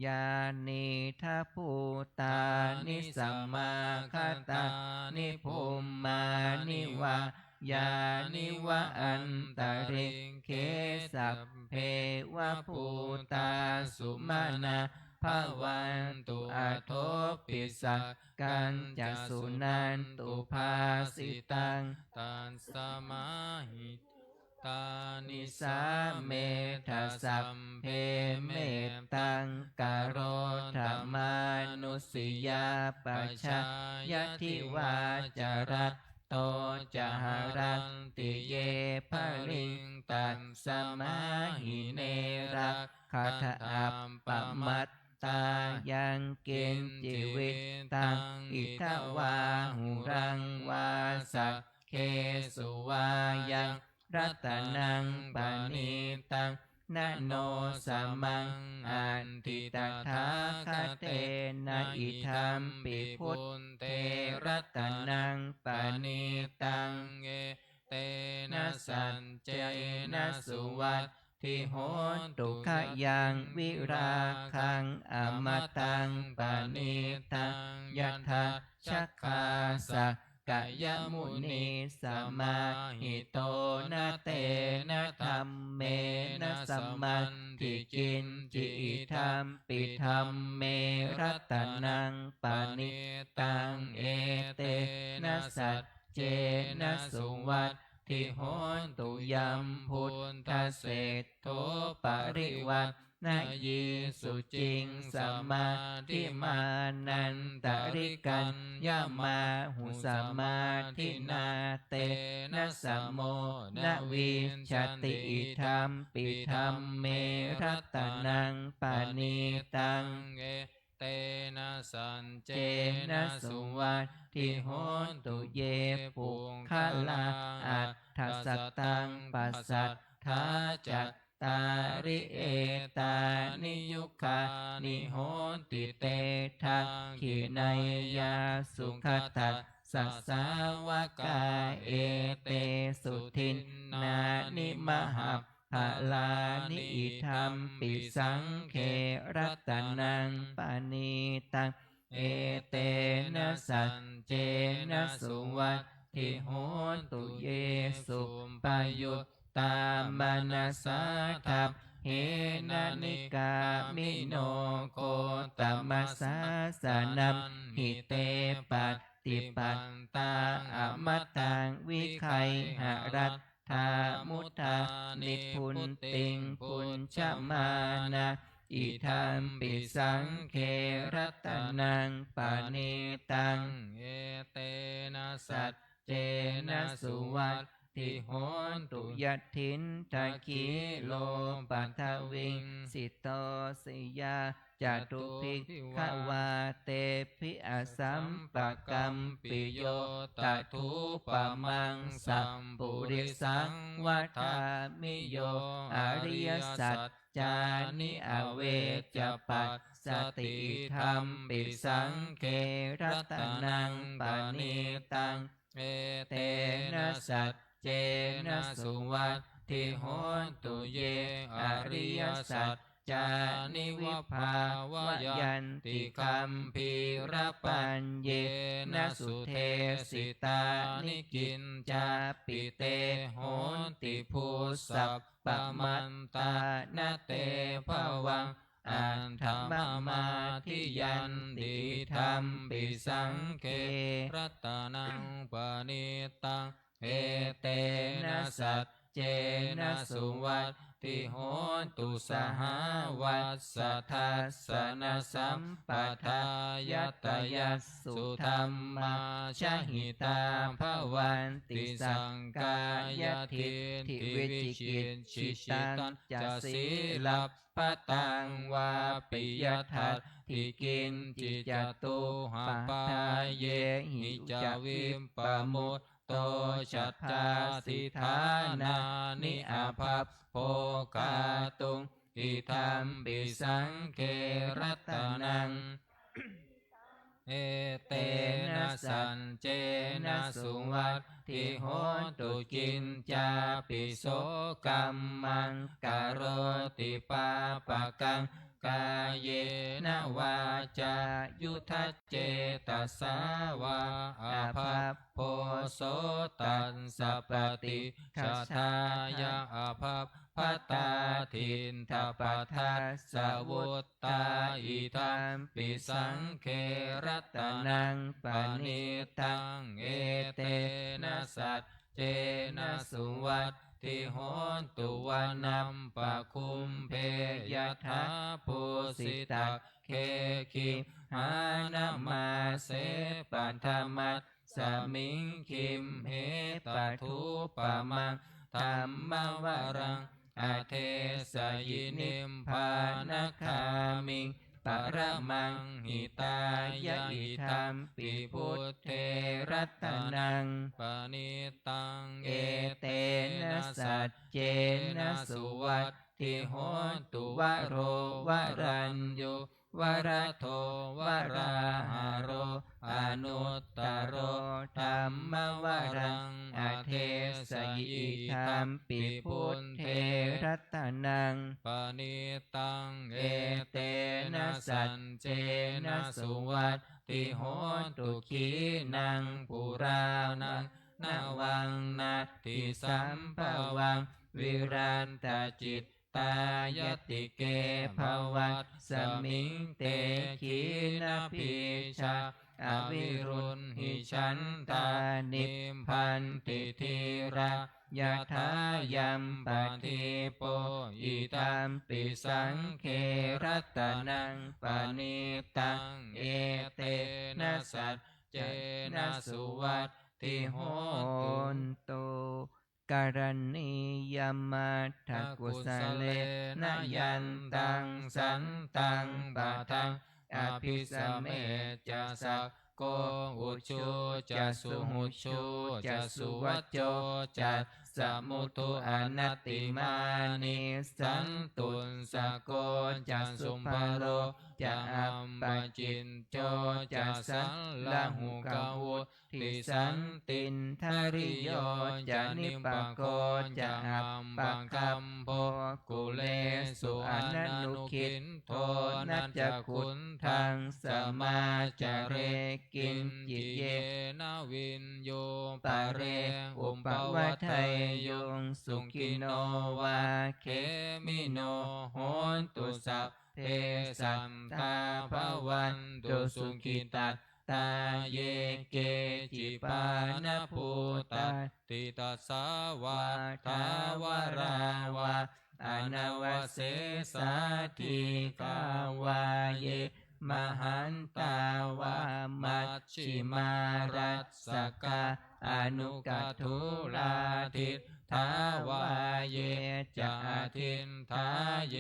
S2: ยานิทัพพุตานิสัมมาคตานิภูมิมานิวายานิวะอันตริเคสัพเพวะภูตาสุมานาภวันตุอาโทปิสักกันจัสุนันตุภาสิตังตันสมาหิตานิสาเมธาสัพเพเมตตังกโรธรรมานุสิยาปัชชายทิวาจารัตโตจะหารันติเยภลิงตันสมาหิเนรักขัตอัปปมัตตายังเกณฑ์จิวิตังอิทวาหุรังวาสักเคสุวายังรัตนังปานิตังนะโนสัมมังอันทิตถาคเตนะอิธัมปิพุทเตรัตนังปานิตังเอเตนะสัจเจนะสุวัตทิโหตุขยังวิราคังอมตังปานิตังยัตถะชัคคาสักกายมุนีสัมมาหิโตนะเตนะธัมเมนะสัมมันทิกินจิธัมปิธัมเมรัตนังปานิตังเอเตนะสัจเจนะสุวัตทิโหตุยัมพุทธเศรษโธปริวัตนายีสุจิงสัมมาทิมานันตริกันยามาหุสัมมาทินาเตนะสัมโมนะวิชติอิธัมปิธัมเมรัตนังปานิตังเอเตนะสัญเจนะสุวัตทิโหตุเยปุคลาอัตถสัตตังปัสสัทธาจัตตาริเอตานิยุคานิโหติเตทักขินายาสุขตัสสัสสาวกาเอเตสุทินนานิมหัพพลานิอิธัมปิสังเขรัตนังปานิตังเอเตนะสัจเจนะสุวัตทิโหตุเยสุปยุตตามานาสาทัพเห เหนานิกามิโนโกตมัสสาสนัมหิเตปัตติปัตตาอมตังวิไคหรัตถามุตานิพุนติงปุญชมานะอิทัมปิสังเครัตนังปานิตัง
S1: เอเตนะสั
S2: สั
S1: จ
S2: จเจนะสุวัตติโหนตุยัตถินตะคีโลปัทวิงสิโตสยาจตุภิกขวาเตภิอสัมปะกัมปิโยตทุปะมังสัมปุริสังวัฏามิโยอริยสัจจานิอเวจปัสสติธรรมปิสังเครัตนังปานิตัง
S1: เอ
S2: เตนะสัจเจนะสุวัตติโหนตุเยอริยสัจจานิวิภาวยันติคัมภีรปัญเยนะสุเทสิตานิกินจาปิเตโหนติภูสัพปมันตานะเตภวังอันธรรมมาทิยันติธรรมปิสังเค
S1: รัตนังปานิตัง
S2: เอเตนะสัจเจนะสุวัตติโหนตุสหวัสสะทัสสะนะสัมปทายตยัสสุธรรมาชหิตาภวันติสังกายทิฏฐิวิจิกิจฉิตันจะสีลับปตังวาปิยทัตถิกินจิจตุหะปาเยหิจาวิมปมุตโตชัตตาสิทานานิอาภัพโภคาตุงอิทัมปิสังเครัตนังเอเตนะสัจเจนะสุวัตติโหนตุกินจาปิโสกัมมังกโรติปาปะกังกายเยนะวาจายุทัจเจตสาวาอาภัพโพโสตันสัปติชาทายาอาภัพพัตตาทินทปัฏฐัสสะวุตตาอิทัมปิสังเครัตนังปานิตังเอเตนะสัจเจนะสุวัตติโหนตุวานัมปะคุมเพยถาภูสิตาเคคิหานามาเสปัทมัสสมิงคิมเหตทุปะมังธัมมวรังอาเทสยินิมพานะคามิงปรมังหิตายะอิทัมปิพุทเทรัตนัง
S1: ปานิตัง
S2: เอเตนะสัจเจนะสุวัตติโหนตุวโรวรัญโยวรโทวราหาโรอนุตตโรธัมมวรังอเทสยิธัมปิพุทเทรัตนัง
S1: ปานิตัง
S2: เอเตนะสัจเจนะสุวัตติโหนตุขีนังปุรานังนาวังนาทิสัมภวังวิรันตจิตตายติเกภวัตสมิงเตขีนาภิชาอวิรุณหิชันตานิพพันติธีรายะถายัมปฏิโปอิตัมปิสังเครัตนังปานิตังเอเตนะสัจเจนะสุวัตติโหนตุการณียมัตถกุสเลนะยันตังสันตังบาทังอภิสเมจะสักโกอุชุจะสุหุชุจะสุวัจโจจะสมุตุอนัตติมานิสันตุนสโกจะสุภโรจะอัมปจินโจจะสัลลหุกาวุติสันตินทริโยจะนิปโกจะอัมปังคัมโพกุเลสุอนันุคินโทนัจจคุณทังสมาจเร กินจิเย
S1: นาวินโย
S2: ปะเรอุปวัฏไทยโยงสุขิโนวาเขมิโนโหนตุสัพเพสัตตาภวันตุสุขิตัตตาเยเกจิปานภูตา
S1: ติตัสสาวะ
S2: ทาวราวาอนาวเสสาธิกาวาเยมหันตาวามัชชิมารัสสกาอนุกัตถุลาทิทาวาเยจะทินทาเย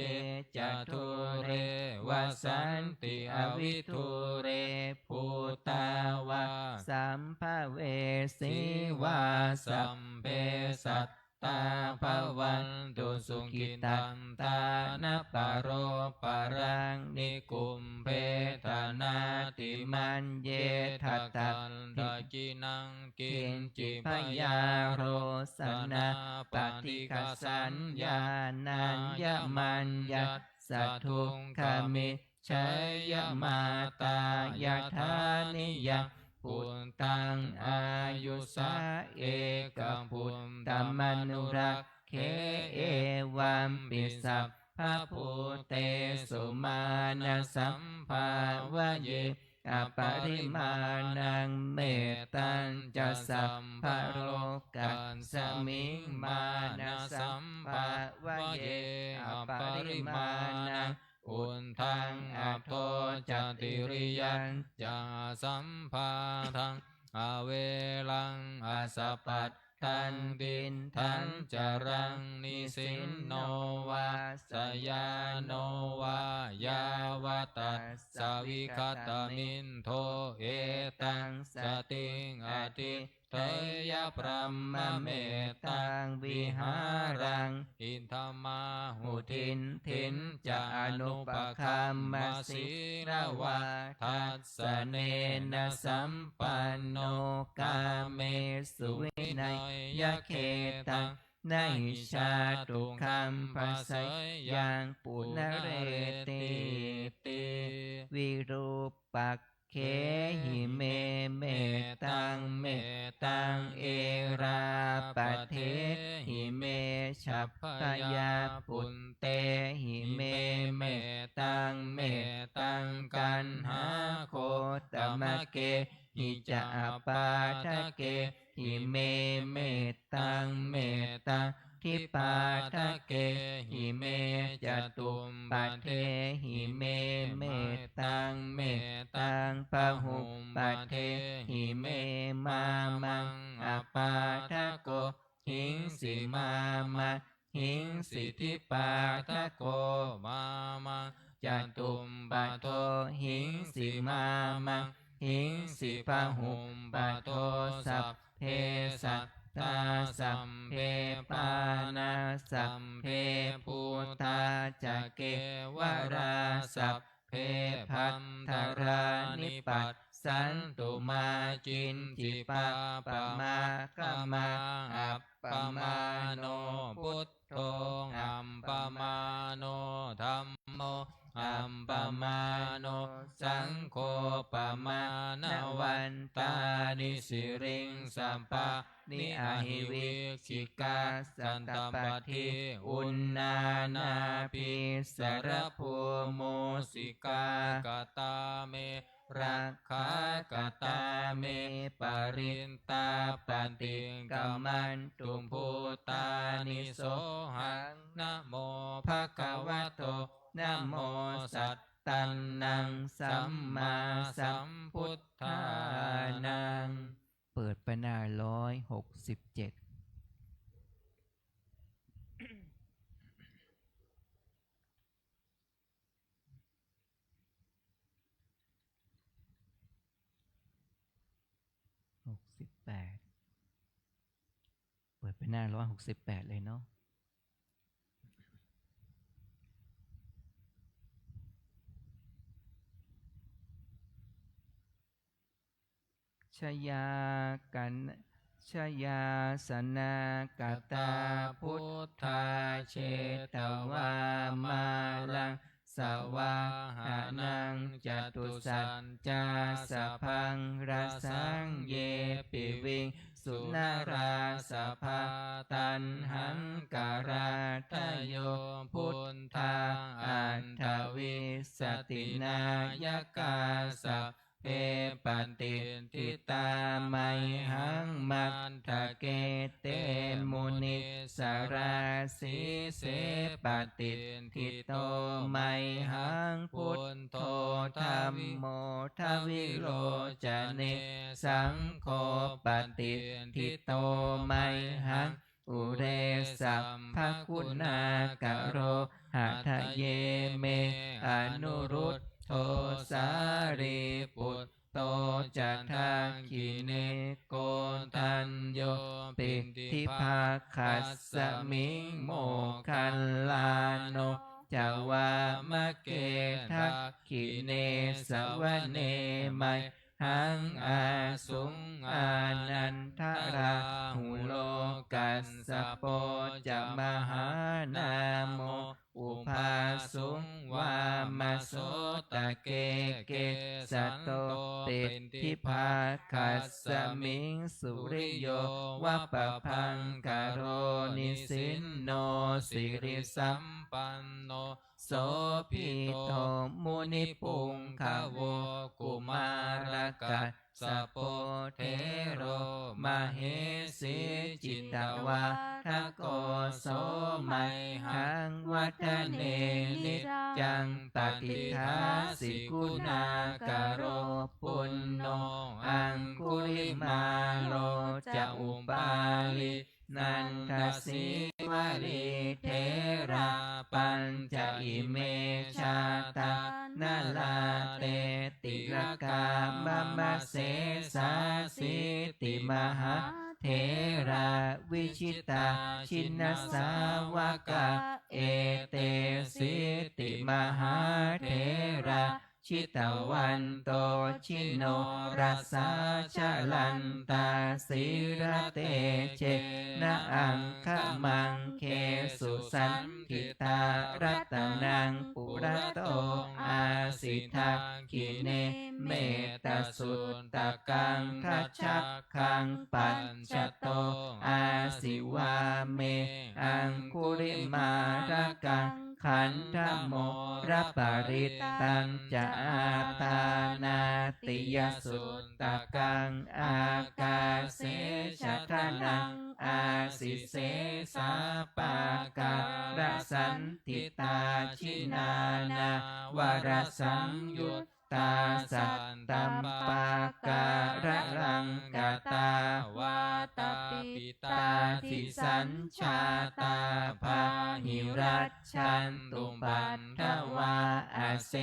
S2: จะทุเรวสันติอวิทุเรภูตาวาสัมภเวสีวาสัมเพสัตตาภวันตุสุขิตันตานปโรปรังนิกุมเพธนาติมันเยทัตตัน
S1: ตะกินังกินจิพ
S2: พยาโรสนาปฏิฆสัญญานัญญมัญญัสสัทธุขมิชัยยมาตายาธานิยังปุตตังอายุสาเกังพุทธมนุรักเขเอวัมปิสัพพะพุเตสุมาณสัมภาวะเยอปริมาณังเมตตัญจะสัพพะโลกัสสมิงมานะสัมภาวะเยอปริมาณังอุนทังอัปโตจติริยันจะสัมภาทังอเวลังอสปัตทันตินทันจรังนิสินโนวาสยาโนวายาวตัสสวิคตมินโทเอตังสติงอติเตยะพระมเมตังวิหารัง
S1: อินธรรมาหุ
S2: หุทินทินจะอนุปคัมมสิรวะทัสสะเนนะสัมปันโนกาเมสุวินัยเขตังนาหิชาตุคัมภะสยังปุณเรติติวิรูปักเขหิเมเมตังเมตังเอราปะเทหิเมฉัพพยาปุตเตหิเมเมตังเมตังกันหาโคตมะเกหิจะปาทะเกหิเมเมตังเมตังทิปาทะเกหิเมจตุมปะเทหิเมเมตังเมตังปะหุปะเทหิเมมามังอปาทะโกหิงสิมามาหิงสิทิปาทะโก
S1: มามัง
S2: จตุมปะโทหิงสิมามังหิงสิปะหุปะโทสัพเพสัตตาสัมเพปานาสัมเพพุทธาจะเกวราสัพเพพันธรานิปัสสันตุมาจินจิปาปะมากะมาอัปปมาโนพุทโธอัมปมาโนธัมโมอัมปมาโนสังโฆปมาณวันตานิสิริงสัมปะนิอหิวิชิกาสันตปฏิอุณนานาปิสรภูโมสิกากตาเมรักขากตาเมปรินตาปันติกัมมันตุมภูตานิโสหังนะโมภะคะวะโตนะโมสัตตันนังสัมมาสัมพุทธานังเปิดไปหน้า167เปิดไปหน้า168เลยเนาะชยากันชยาสนากตาพุทธาเชตวามาลังสวาหานังเจ จตุสัจจาสัพพังราสังเยปิวิงสุนาราสัพพะตันหังการาทโยพุทธาอัตถวิสตินายกาสัพเพปฏิทิตาไมหังมัตถเกเตมุนิสาราสีเสปฏิทิโตไมหังพุทโธธัมโมทวิโรจเนสังโฆปฏิทิโตไมหังอุเรสัพพคุณากะโรหัทะเยเมอนุรุตโทสารีปุตโตจัตถาคิเนโกตัญโยปิทิภาคัสสมิงโมคัลลาโนจาวามะเกทักขิเนสวะเนมัยหังอาสุงอานันทราหุโลกัสสะโปจะมหานาโมอุภาสุงวามโสตะเกเกสัตโตติทิภาคัสสมิงสุริโยวะปะพังกโรนิสินโนสิริสัมปันโนโสภิโตมุนิปุงขโวกุมารกัสสะโปเทโรมเหสีจิตตวาทะโกโสไมหังวัฒเนนิจังปฏิทาสิกุณากโรปุณโนอังคุริมาโลจะอุปาลินันทสิวลีเทระปัญจอิเมชาตานาลาเตติรกามมะเสสาสิติมหาเทระวิชิตาชินสาวกะเอเตสิติมหาเทระชิตวันโตชิโนรัสสาชะลันตาสีระเตเจนะอังคะมังเคสุสันทิตารัตนังปุระโตอาสิทาคิเนเมตสุตตะกังคัจฉักขังปัญจโตอาสิวาเมอังคุริมาระกังขันธโมระปริตตังจะอาตานาติยสุตตะกังอากาเสชะทานังอาสิเสสาปาการะสันติตาชินานาวรสังยุตตาสัตตัมปาการะรังกตาวาตาปิตาทิสัญชาตาภาหิรัชชันตุปันทวาอาเส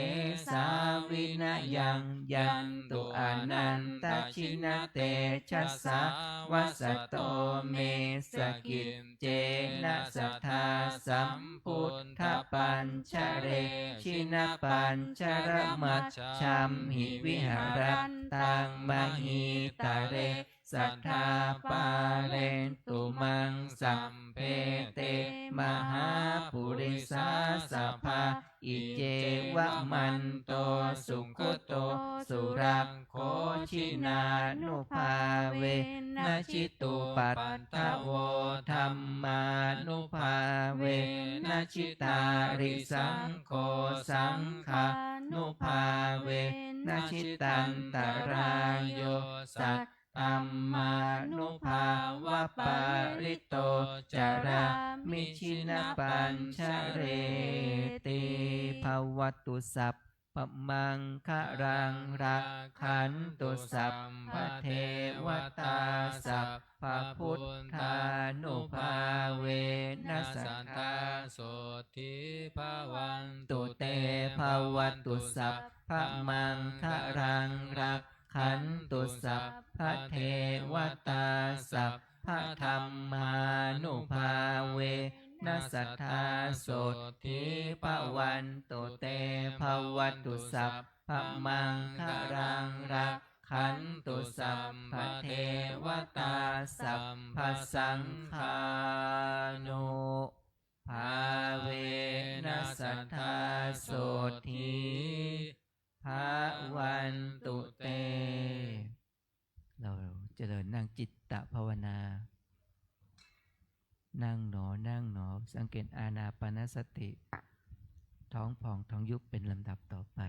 S2: สาวินายังยันตุอนันตชินเตชัสสะวัสโตเมสกิจเจนะสัทธาสัมพุทธปัญชเรชินปัญชรมัชชัมหิวิหารัตตังมหิตาเรสัทธาปาเรนตุมังสัมเพเตมหาปุริสาสัพพะอิเจวะมันโตสุขโตสุรังโคชินานุภาเวนะชิตุปัตถโวธัมมานุภาเวนะชิตาริสังโฆสังฆานุภาเวนะชิตันตรายโยสัตตัมมานุภาวะปาริโตจารามิชินะปัญชเรติภวตุสัพปมังคะรังรักขันตุสัพพเทวตาสัพพพุทธานุภาเวนัสสัทธาโสทิภวันตุเตภวันตุสัพพมังคะรังรักขันตุสัพพเทวตาสัพพธรรมานุภาเวนัสสัทธาโสทิภวันตุเตภวันตุสัพพมังคะรังรักขันตุสัพพเทวตาสัพพสังฆานุภาเวนัสสัทธาโสทิภ ภะวันตุเต เราเจริญนั่งจิตตภาวนา นั่งหนอนั่งหนอสังเกตอานาปานสติ ท้องผ่องท้องยุบเป็นลำดับต่อไป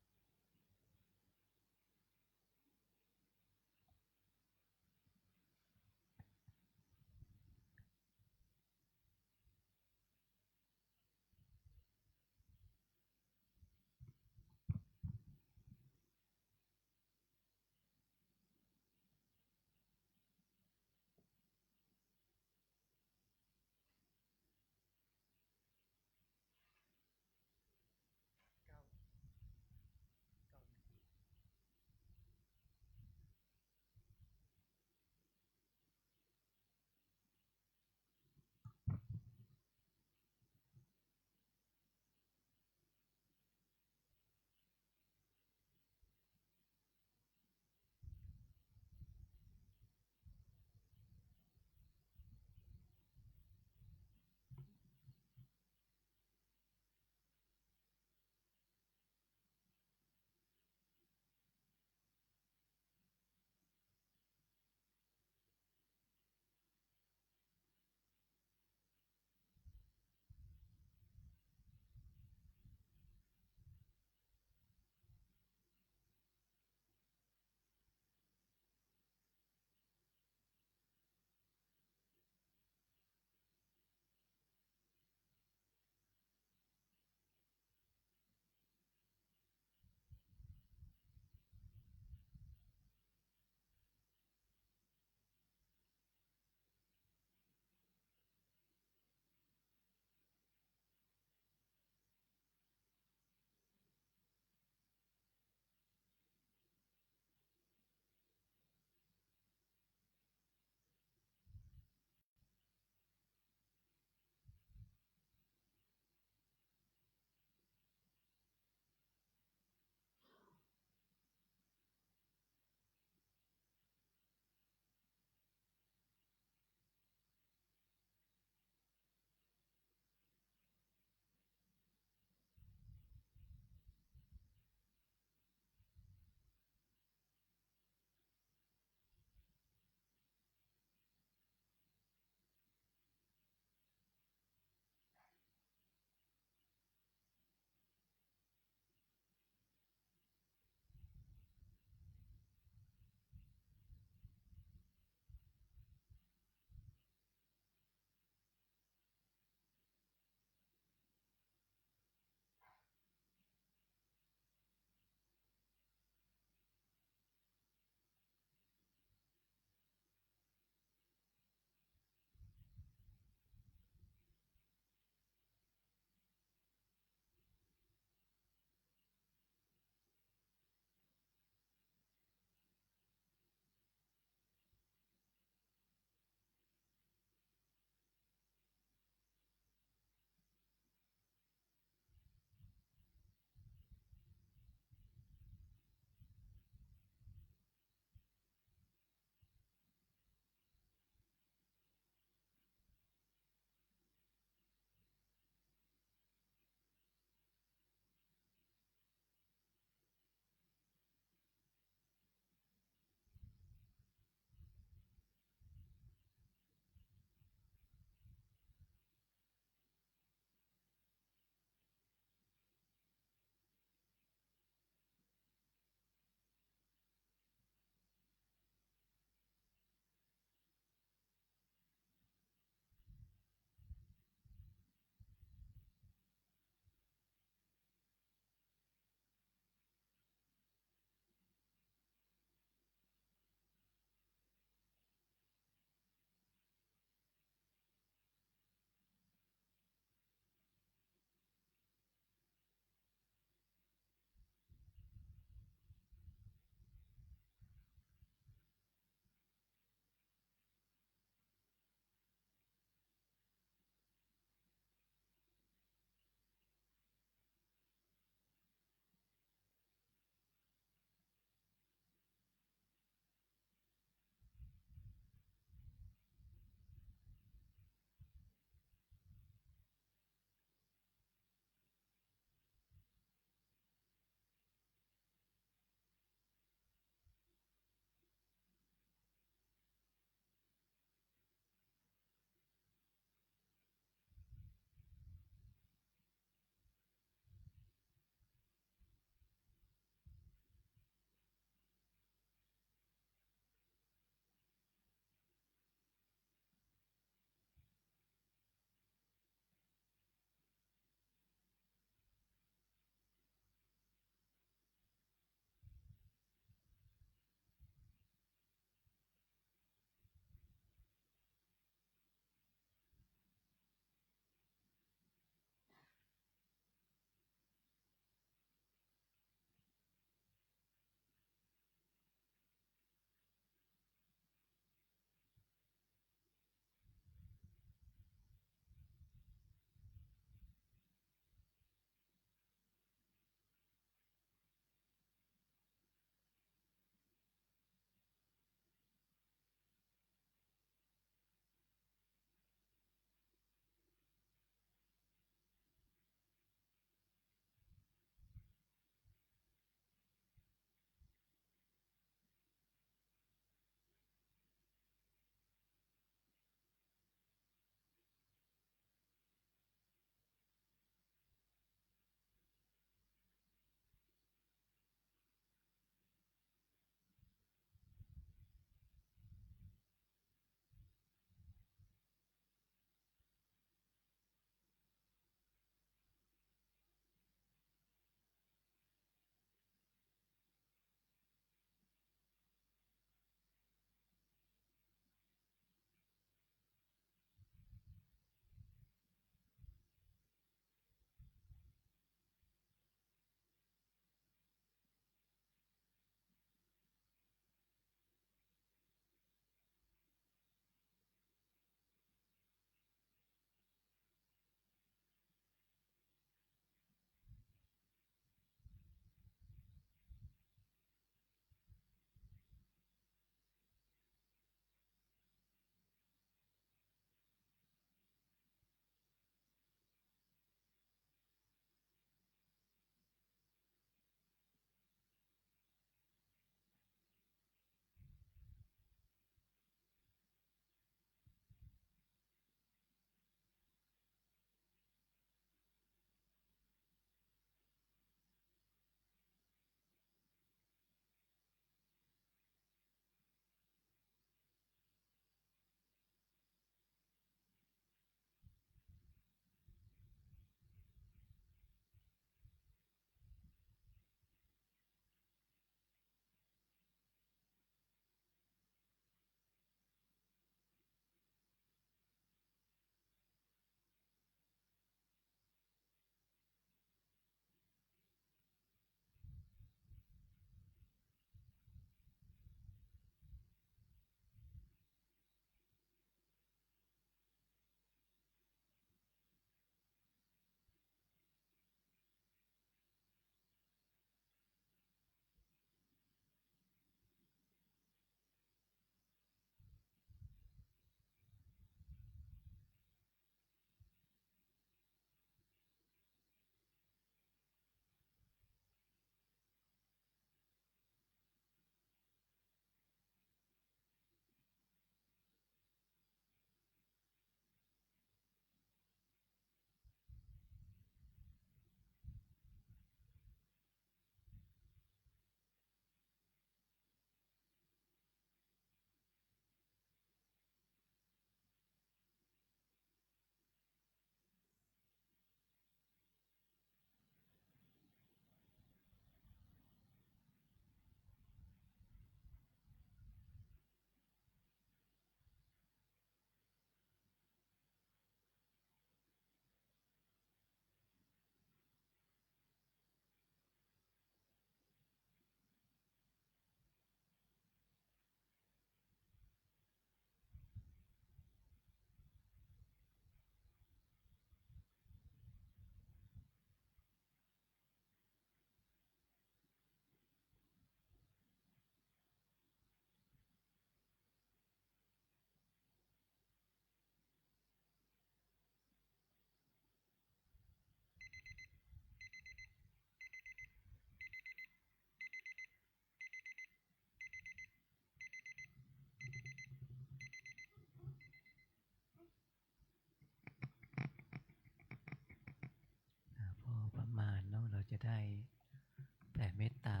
S2: เมตตา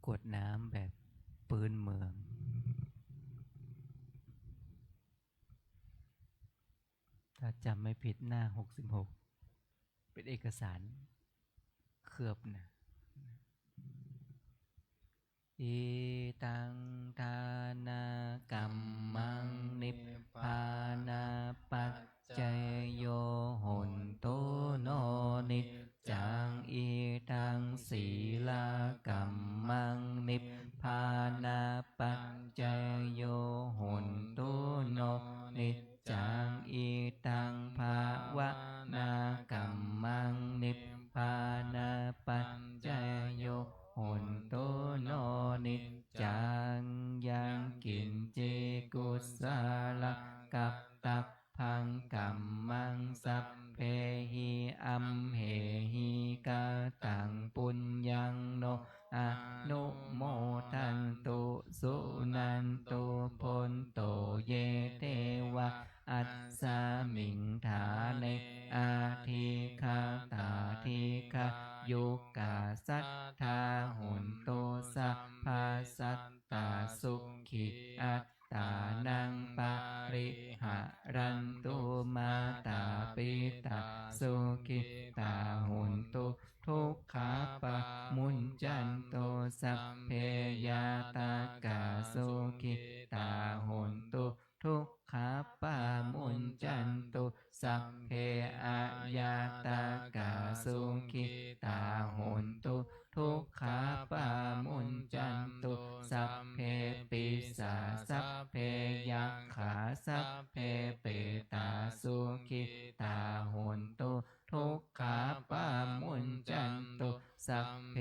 S2: กรวดน้ำแบบปืนเมืองถ้าจำไม่ผิดหน้า66เป็นเอกสารเคลือบนะอิตังทานากรรมังนิพพานาปัจจยโยโหนตุโนนิจจังอิตังศีลากรรมังนิพพานาปัจจยโยโหนตุโนนิจจังอิตังภาวนากรรมังนิพพานาปัจจยโยโหนตุโนนิจจังยังกินเจกุสาลกัปตัพพังกัมมังสัพเพหิอัมเหหิกาตังปุญญังโนอนุโมทันตุสุนันตุพนโตเยเทวะอัสสามิงฐาเนอาทิคาตาทิคายุกาสัทธาหุนโตสัพพาสัตตาสุขิอัตตานังปะริหารันตุมาตาปิตาสุขิตาหุนตุทุกขาปะมุญจันโตสัพเพยาตากาสุขิตาหุนตุทุกขาปะมุญจันตุสัพเพอายาตากาสุขิตาหุนตุทุกขาปะมุญจันตุสัพเพปิสาสัพเพยัคขาสัพเพเปตาสุขิตาหุนตุทุกขาปะมุญจันตุสัพเพ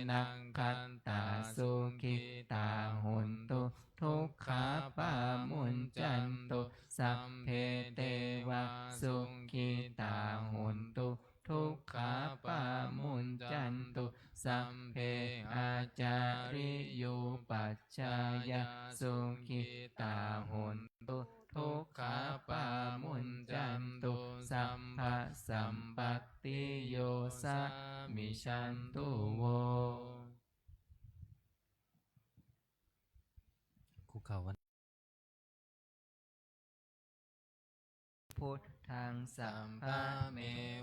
S2: นักขัตตาสุขิตาหุนตุทุกขาปะมุญจันตุสัพเพเทวะสุขิตาหุนตุทุกขาปะมุญจันตุสัพเพอาจาริยุปัชฌายาสุขิตาหุนตุทุกขาปะมุญจันตุสัพพะสัมปติโยสะมิชันตุโวคุเขาวันพุทธังสัมภะเม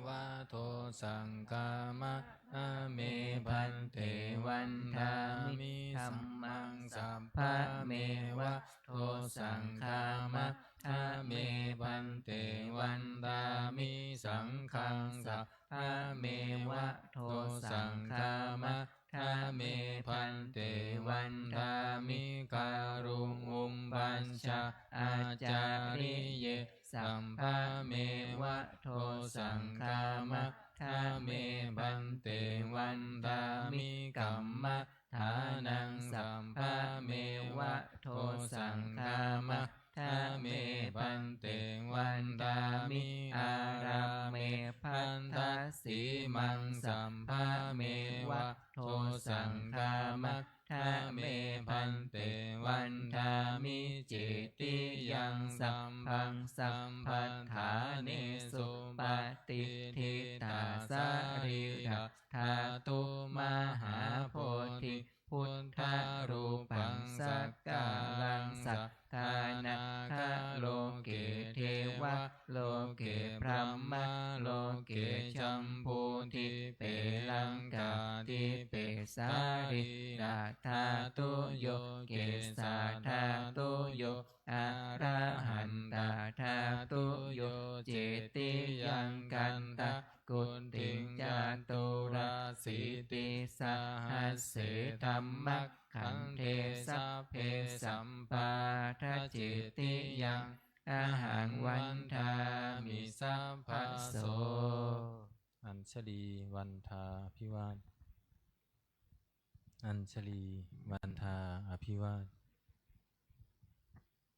S2: วะโทสังฆามะเมพันเตวันทามิธัมมังสัพพะเมวะโทสังฆามะเมพันเตวันทามิสังฆังสัพพะเมวะโทสังฆามะเมพันเตวันทามิการุงอุมบัญชาอาจาริเยสัมภะเมวะโทสังฆามะเมพันเตวันทามิกัมมะฐานังสัมภะเมวะโทสังฆามะเมพันเตวันทามิอาราเมพันทสีมังสัมภะเมวะโทสังฆามะเมพันเตวันทามิจิติยังสัมพังสัมพัทธาเนสุปฏิทิตาสาริยธาตุมหาโพธิพุทธารูปังสักกาลังสักกานาคโลเกเทวะโลเกพรหมโลเกชัมพูทิเปลังกาทิเปสาริดาธาตุโยเกสาธาตุโยอะระหันตาธาตุโยเจติยังกันตะกุติงจาตุราสิติสหัสเสธัมมัคขันเทสัพเพสัมปาทจิติยังอาหังวันทามิสัพพะโส
S1: อัญชลีวันทาอภิวาทอัญชลีวันทาอภิวาท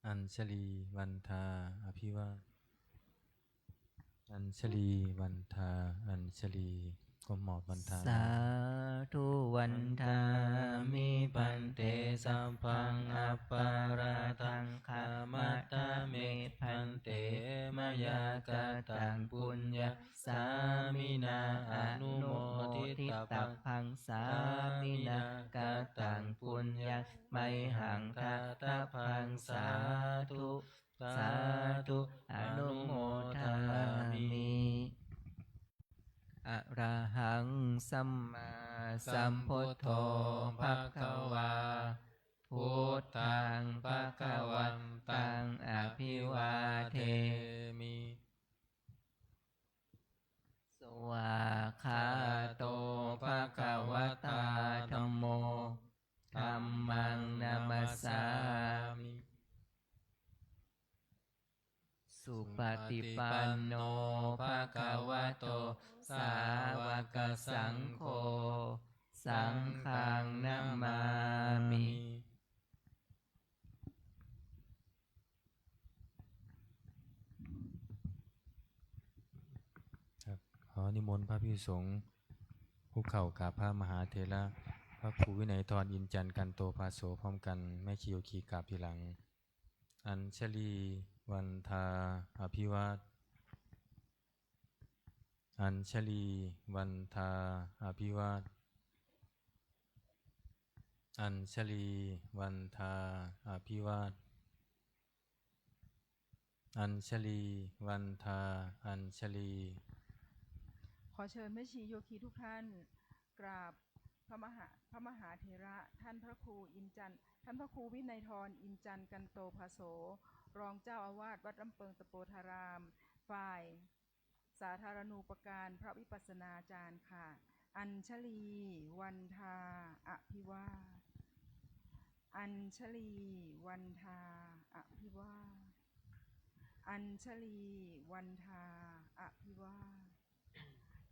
S1: อัญชลีวันทาอภิวาทอัญชลีวันทาอัญชลี ก็หมอบวันทา
S2: สาธุวันทามิปันเตสัพพังอัปปาราทังคามัตตเมพันเตมยากตังปุญญาสามินาอนุโมทิตาพังสามินากตังปุญญาไมหังทัตตพังสาธุสาธุอนุโมทามิอะระหังสัมมาสัมพุทโธภะคะวาพุทธังภะคะวันตังอภิวาเทมิ สวากขาโตภะคะวะตาธัมโมธัมมังนามัสสามิสุปฏิปันโนภะคะวะโตสาวกสังโฆสังฆังนามามิ
S1: ขอนิมนต์พระภิกษุสงฆ์คุกเข่ากราบพระมหาเถระพระครูวินัยทรอินจันทร์กันโตภาโสพร้อมกันแม่ชีโยคีกราบทีหลัง อัญชลีวันทาอภิวาทอัญชลีวันทาอภิวาทอัญชลีวันทาอภิวาทอัญชลีวันทาอัญชลี
S3: ขอเชิญแม่ชีโยคีทุกท่านกราบพระมหาเถระท่านพระครูอินจันทร์ท่านพระครูวินัยทรอินจันทร์กันโตภาโสรองเจ้าอาวาสวัดลำเปิงตะโปธารามฝ่ายสาธารณูปการพระวิปัสสนาจารย์ค่ะอัญชลีวันทาอภิวาทอัญชลีวันทาอภิวาทอัญชลีวันทาอภิวาท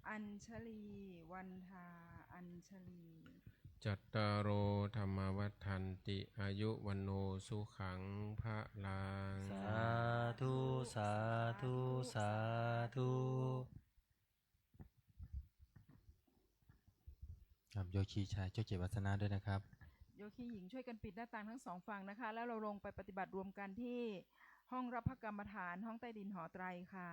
S3: อัญชลีวันทาอัญชลี
S4: จัตตารโอธรรมวัฏันติอายุวันโนสุขังพระลัง
S1: สาธุสาธุสาธุครับโยคีชายเจ้าเกียรติวัฒนะด้วยนะครับ
S3: โยคีหญิงช่วยกันปิดหน้าต่างทั้งสองฝั่งนะคะแล้วเราลงไปปฏิบัติรวมกันที่ห้องรับพระกรรมฐานห้องใต้ดินหอไตรค่ะ